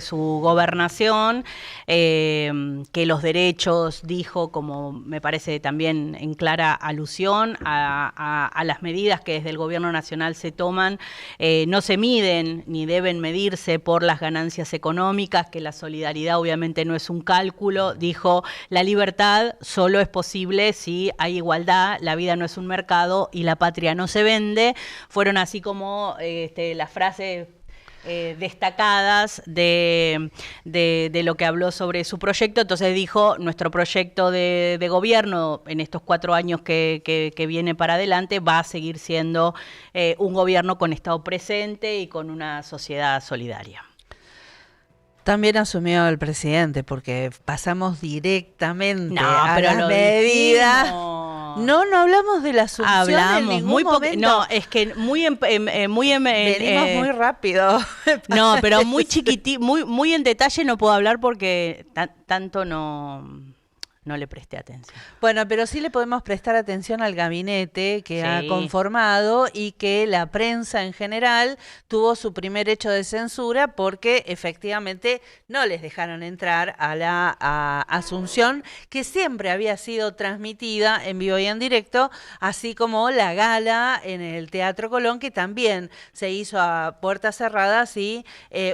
su gobernación, que los derechos, dijo, como me parece también en clara alusión a las medidas que desde el gobierno nacional se toman, no se miden ni deben medirse por las ganancias económicas, que la solidaridad obviamente no es un cálculo. Dijo, la libertad solo es posible si hay igualdad, la vida no es un mercado y la patria no se vende. Fueron así como las frases destacadas de lo que habló sobre su proyecto. Entonces dijo, nuestro proyecto de gobierno en estos 4 años que viene para adelante va a seguir siendo un gobierno con Estado presente y con una sociedad solidaria. También asumió el presidente, porque pasamos directamente a las medidas. No hablamos de la asunción en ningún momento. No, es que venimos muy rápido. No, pero muy chiquitito, muy en detalle no puedo hablar porque tanto no le presté atención. Bueno, pero sí le podemos prestar atención al gabinete que ha conformado, y que la prensa en general tuvo su primer hecho de censura porque efectivamente no les dejaron entrar a la asunción, que siempre había sido transmitida en vivo y en directo, así como la gala en el Teatro Colón, que también se hizo a puertas cerradas, y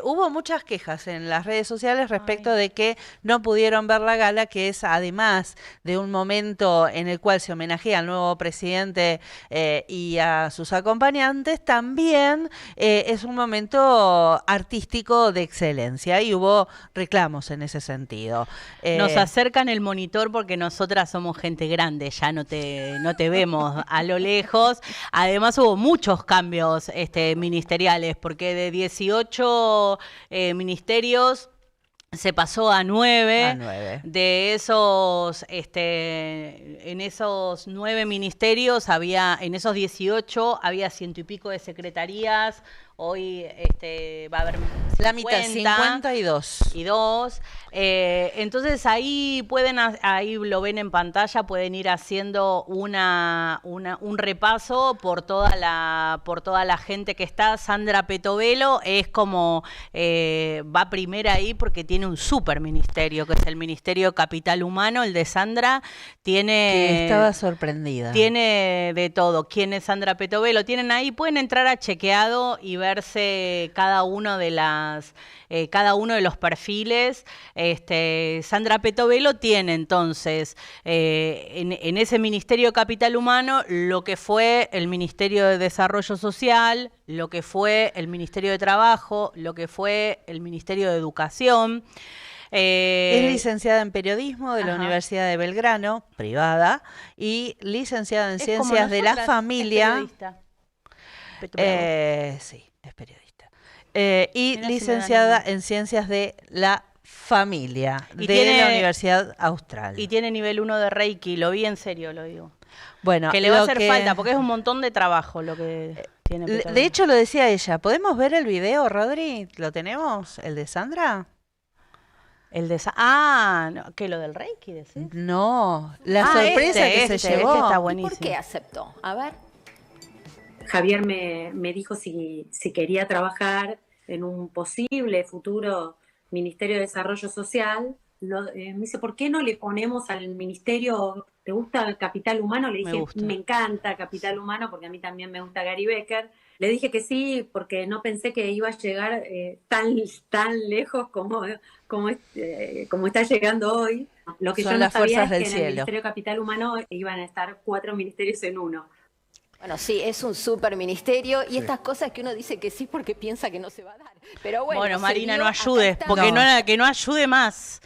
hubo muchas quejas en las redes sociales respecto de que no pudieron ver la gala, que es además de un momento en el cual se homenajea al nuevo presidente y a sus acompañantes, también es un momento artístico de excelencia, y hubo reclamos en ese sentido. Nos acercan el monitor porque nosotras somos gente grande, ya no te vemos a lo lejos. Además hubo muchos cambios ministeriales, porque de 18 ministerios se pasó a 9. De esos, en esos 9 ministerios en esos 18 había 100 y pico de secretarías. Hoy va a haber la mitad, 52. Entonces ahí lo ven en pantalla, pueden ir haciendo un repaso por toda la gente que está. Sandra Petovelo es como va primera ahí porque tiene un super ministerio, que es el Ministerio Capital Humano. El de Sandra que estaba sorprendida. Tiene de todo. ¿Quién es Sandra Petovelo? Tienen ahí, pueden entrar a Chequeado y verse cada uno de los perfiles. Sandra Petovelo tiene entonces en ese Ministerio Capital Humano lo que fue el Ministerio de Desarrollo Social, lo que fue el Ministerio de Trabajo, lo que fue el Ministerio de Educación. Es licenciada en periodismo de la Universidad de Belgrano, privada, y licenciada en Ciencias de la Familia. Es periodista. Sí, es periodista. Y licenciada en Ciencias de la Familia de la Universidad Austral. Y tiene nivel 1 de Reiki, lo vi en serio, lo digo. Bueno, que le va a hacer falta, porque es un montón de trabajo lo que tiene. De hecho, lo decía ella. ¿Podemos ver el video, Rodri? ¿Lo tenemos? ¿El de Sandra? No, ¿qué, lo del Reiki decís? No, la sorpresa que se llevó. Está buenísimo. ¿Por qué aceptó? A ver. Javier me dijo si quería trabajar en un posible futuro Ministerio de Desarrollo Social. Me dice, ¿por qué no le ponemos al ministerio, ¿te gusta Capital Humano? Le dije, me encanta Capital Humano, porque a mí también me gusta Gary Becker. Le dije que sí, porque no pensé que iba a llegar tan lejos como está llegando hoy. Lo que yo no sabía es que en el Ministerio Capital Humano iban a estar 4 ministerios en uno. Bueno, sí, es un super ministerio y estas cosas que uno dice que sí porque piensa que no se va a dar. Pero bueno, Marina, no ayude, porque que no ayude más.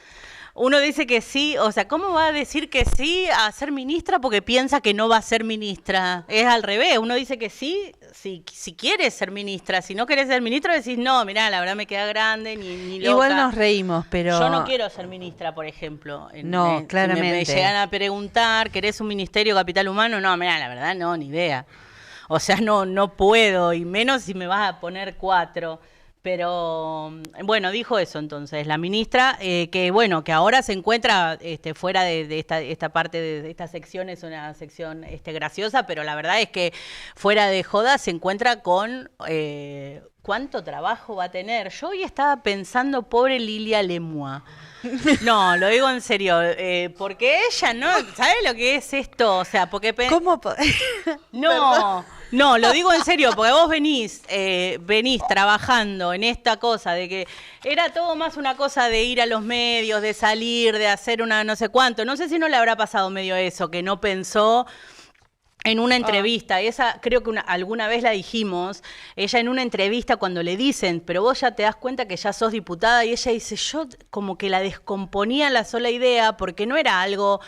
Uno dice que sí, o sea, ¿cómo va a decir que sí a ser ministra porque piensa que no va a ser ministra? Es al revés, uno dice que sí si quieres ser ministra. Si no querés ser ministra decís, no, mirá, la verdad me queda grande, ni loca. Igual nos reímos, pero... Yo no quiero ser ministra, por ejemplo. Claramente. Si me llegan a preguntar, ¿querés un ministerio capital humano? No, mirá, la verdad no, ni idea. O sea, no puedo, y menos si me vas a poner 4. Pero, bueno, dijo eso entonces la ministra, que ahora se encuentra fuera de esta parte de esta sección, es una sección graciosa, pero la verdad es que fuera de joda se encuentra con cuánto trabajo va a tener. Yo hoy estaba pensando, pobre Lilia Lemoine. No, lo digo en serio, porque ella no, ¿sabe lo que es esto? O sea, porque... ¿Cómo? No, lo digo en serio, porque vos venís trabajando en esta cosa de que era todo más una cosa de ir a los medios, de salir, de hacer una no sé cuánto. No sé si no le habrá pasado medio eso, que no pensó en una entrevista. Esa creo que alguna vez la dijimos. Ella en una entrevista cuando le dicen, pero vos ya te das cuenta que ya sos diputada, y ella dice, yo como que la descomponía la sola idea porque no era algo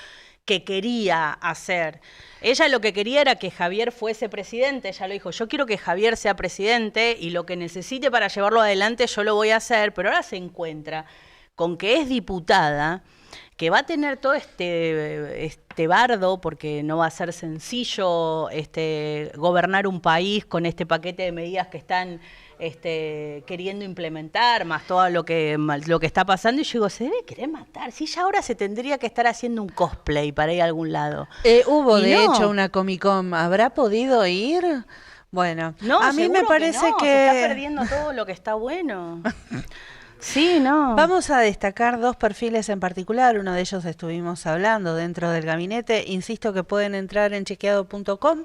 que quería hacer. Ella lo que quería era que Javier fuese presidente. Ella lo dijo, yo quiero que Javier sea presidente y lo que necesite para llevarlo adelante yo lo voy a hacer, pero ahora se encuentra con que es diputada, que va a tener todo este bardo, porque no va a ser sencillo gobernar un país con este paquete de medidas que están queriendo implementar, más todo lo que está pasando. Y yo digo, se debe querer matar. Si ella ahora se tendría que estar haciendo un cosplay para ir a algún lado. Hubo, de hecho, una Comic Con. ¿Habrá podido ir? Bueno, no, a mí me parece que... se está perdiendo todo lo que está bueno. Sí, no. Vamos a destacar 2 perfiles en particular. Uno de ellos estuvimos hablando dentro del gabinete. Insisto que pueden entrar en chequeado.com.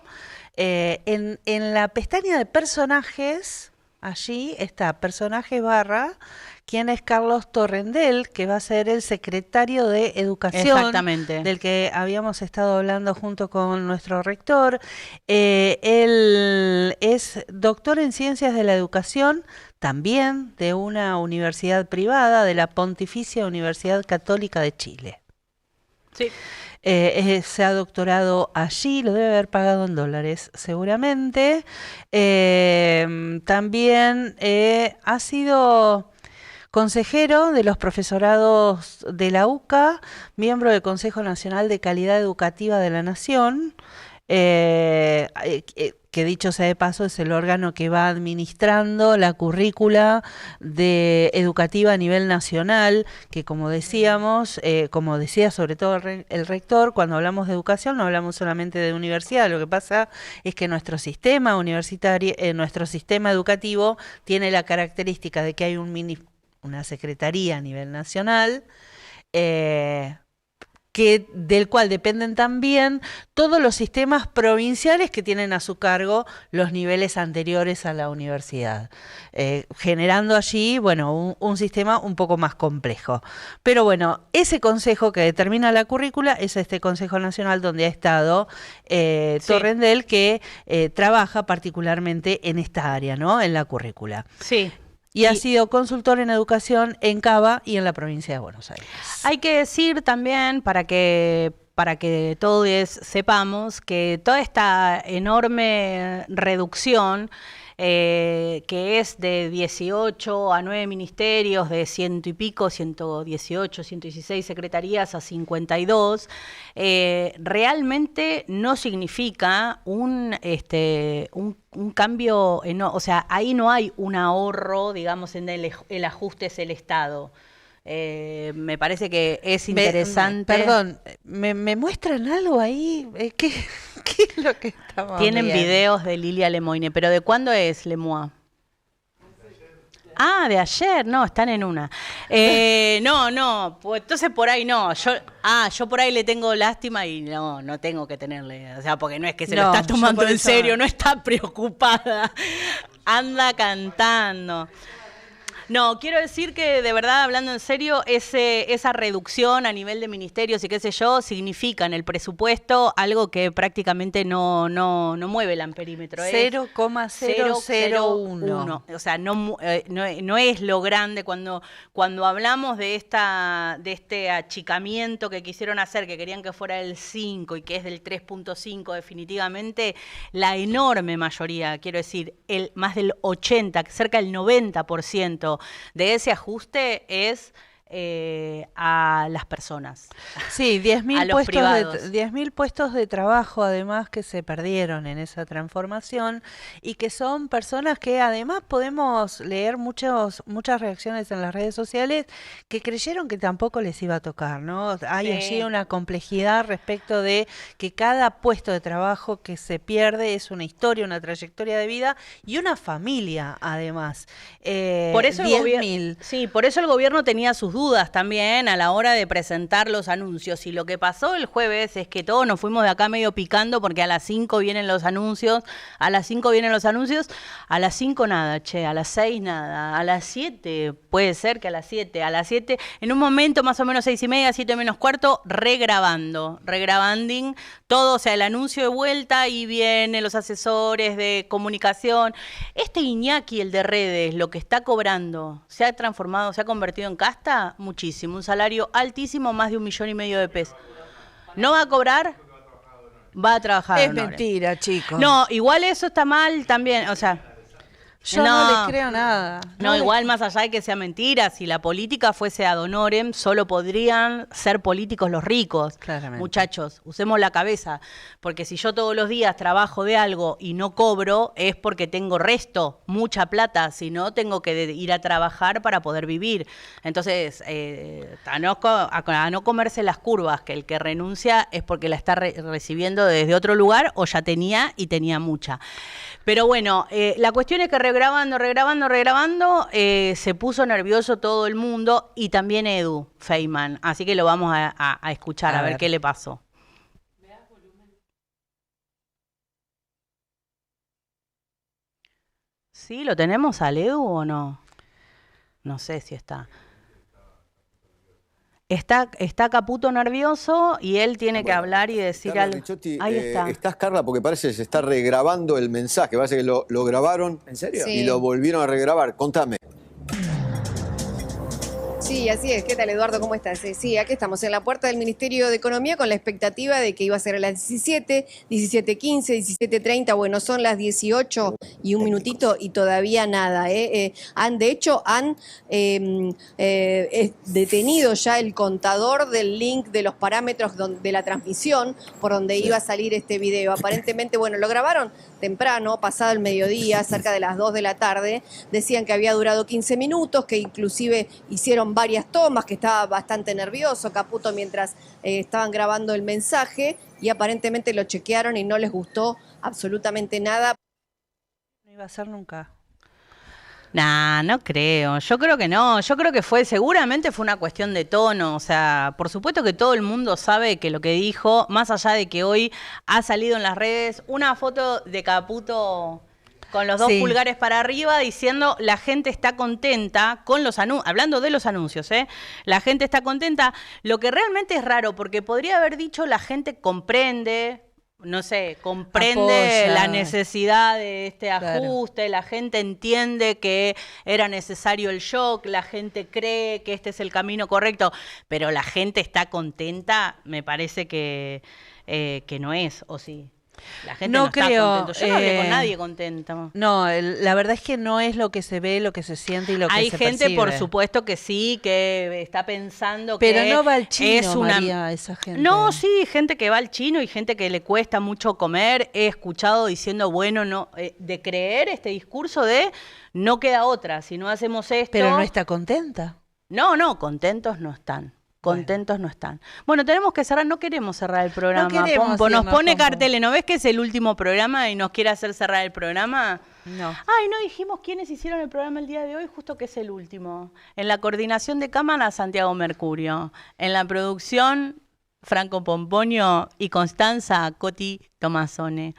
En la pestaña de personajes, allí está personaje / quién es Carlos Torrendel, que va a ser el secretario de Educación. Exactamente. Del que habíamos estado hablando junto con nuestro rector. Él es doctor en Ciencias de la Educación, también de una universidad privada, de la Pontificia Universidad Católica de Chile. Sí. Se ha doctorado allí, lo debe haber pagado en dólares seguramente. También ha sido consejero de los profesorados de la UCA, miembro del Consejo Nacional de Calidad Educativa de la Nación, que dicho sea de paso es el órgano que va administrando la currícula educativa a nivel nacional, que como decíamos, como decía sobre todo el rector, cuando hablamos de educación no hablamos solamente de universidad. Lo que pasa es que nuestro sistema universitario, nuestro sistema educativo tiene la característica de que hay una secretaría a nivel nacional, del cual dependen también todos los sistemas provinciales que tienen a su cargo los niveles anteriores a la universidad, generando allí, bueno, un sistema un poco más complejo. Pero bueno, ese consejo que determina la currícula es este Consejo Nacional donde ha estado Torrendel, que trabaja particularmente en esta área, ¿no? En la currícula. Sí. Y ha sido consultor en educación en Cava y en la provincia de Buenos Aires. Hay que decir también, para que todos sepamos, que toda esta enorme reducción, que es de 18 a 9 ministerios, de 100 y pico, 118, 116 secretarías a 52, realmente no significa un cambio, o sea, ahí no hay un ahorro, digamos, en el ajuste es el Estado. Me parece que es interesante. Perdón, ¿me muestran algo ahí? ¿Qué es lo que estamos Tienen viendo? videos de Lilia Lemoine, pero ¿de cuándo es Lemoine? Ah, de ayer, no, están en una. No, pues entonces por ahí no. Yo por ahí le tengo lástima y no tengo que tenerle. O sea, porque no es que se lo está tomando en serio, no está preocupada. Anda cantando. No, quiero decir que de verdad, hablando en serio, esa reducción a nivel de ministerios y qué sé yo, significa en el presupuesto algo que prácticamente no mueve el amperímetro. 0,001. O sea, no es lo grande cuando hablamos de este achicamiento que quisieron hacer, que querían que fuera el 5 y que es del 3.5 definitivamente, la enorme mayoría, quiero decir, más del 80, cerca del 90% de ese ajuste es a las personas. Sí, 10.000 puestos de trabajo además que se perdieron en esa transformación y que son personas que además podemos leer muchas reacciones en las redes sociales que creyeron que tampoco les iba a tocar, ¿no? Hay allí una complejidad respecto de que cada puesto de trabajo que se pierde es una historia, una trayectoria de vida y una familia además. Por eso por eso el gobierno tenía sus dudas también a la hora de presentar los anuncios. Y lo que pasó el jueves es que todos nos fuimos de acá medio picando porque a las 5 vienen los anuncios, a las 5 nada, a las 6 nada, a las 7, puede ser que a las 7, en un momento más o menos 6:30, 7 menos cuarto, regrabanding, todo, o sea, el anuncio de vuelta y vienen los asesores de comunicación. Iñaki, el de redes, lo que está cobrando, se ha convertido en casta. Muchísimo, un salario altísimo, más de 1,5 millones de pesos. ¿No va a cobrar? Va a trabajar. Es mentira, chicos. No, igual eso está mal también, o sea... Yo no les creo nada. Igual más allá de que sea mentira, si la política fuese ad honorem, solo podrían ser políticos los ricos. Claramente. Muchachos, usemos la cabeza, porque si yo todos los días trabajo de algo y no cobro, es porque tengo mucha plata, si no tengo que ir a trabajar para poder vivir. Entonces, a no comerse las curvas, que el que renuncia es porque la está recibiendo desde otro lugar o ya tenía y tenía mucha. Pero bueno, la cuestión es que regrabando, se puso nervioso todo el mundo y también Edu Feynman. Así que lo vamos a escuchar, a ver qué le pasó. ¿Sí? ¿Lo tenemos al Edu o no? No sé si está. Está Caputo nervioso y él tiene que hablar y decir Carla algo. Ricciotti, Ahí está. Estás, Carla, porque parece que se está regrabando el mensaje. Parece que lo grabaron. ¿En serio? Y lo volvieron a regrabar. Contame. Sí, así es. ¿Qué tal, Eduardo? ¿Cómo estás? Sí, aquí estamos en la puerta del Ministerio de Economía con la expectativa de que iba a ser a las 17, 17:15, 17:30. Bueno, son las 18 y un minutito y todavía nada. De hecho, han detenido ya el contador del link de los parámetros de la transmisión por donde iba a salir este video. Aparentemente, bueno, lo grabaron temprano, pasado el mediodía, cerca de las 2 de la tarde. Decían que había durado 15 minutos, que inclusive hicieron varias tomas, que estaba bastante nervioso Caputo mientras estaban grabando el mensaje y aparentemente lo chequearon y no les gustó absolutamente nada. No iba a ser nunca. Nah, no creo. Yo creo que no. Yo creo que seguramente fue una cuestión de tono. O sea, por supuesto que todo el mundo sabe que lo que dijo, más allá de que hoy ha salido en las redes una foto de Caputo con los 2 pulgares para arriba diciendo la gente está contenta con los anuncios, hablando de los anuncios, la gente está contenta. Lo que realmente es raro, porque podría haber dicho la gente comprende, no sé, comprende la necesidad de este ajuste, la gente entiende que era necesario el shock, la gente cree que este es el camino correcto, pero la gente está contenta, me parece que no es, ¿o sí? La gente no está contenta. Yo no hablé con nadie contento. No, la verdad es que no es lo que se ve, lo que se siente y lo que se percibe. Hay gente, por supuesto que sí, que está pensando pero que no va al chino, es una... María, esa gente. No, sí, gente que va al chino y gente que le cuesta mucho comer. He escuchado diciendo, bueno, no, de creer este discurso de no queda otra, si no hacemos esto... Pero no está contenta. No, contentos no están. Contentos no están. Bueno, tenemos que cerrar, no queremos cerrar el programa. No queremos, Pompo, nos pone carteles, ¿no ves que es el último programa y nos quiere hacer cerrar el programa? No. Ay, no dijimos quiénes hicieron el programa el día de hoy, justo que es el último. En la coordinación de cámara, Santiago Mercurio. En la producción, Franco Pomponio y Constanza Coti Tomasone.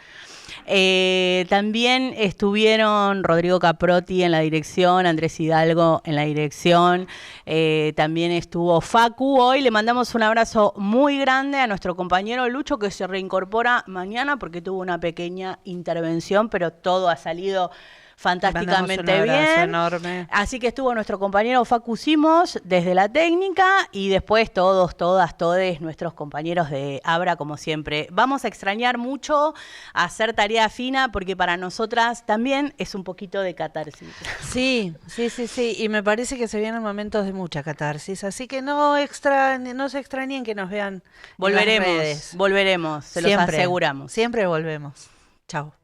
También estuvieron Rodrigo Caprotti en la dirección, Andrés Hidalgo en la dirección, también estuvo Facu. Hoy le mandamos un abrazo muy grande a nuestro compañero Lucho, que se reincorpora mañana porque tuvo una pequeña intervención, pero todo ha salido fantásticamente bien. Enorme. Así que estuvo nuestro compañero Facu Simos desde la técnica y después todos, nuestros compañeros de Abra, como siempre. Vamos a extrañar mucho hacer tarea fina porque para nosotras también es un poquito de catarsis. Sí. Y me parece que se vienen momentos de mucha catarsis. Así que no se extrañen que nos vean. Volveremos, se los aseguramos. Siempre volvemos. Chao.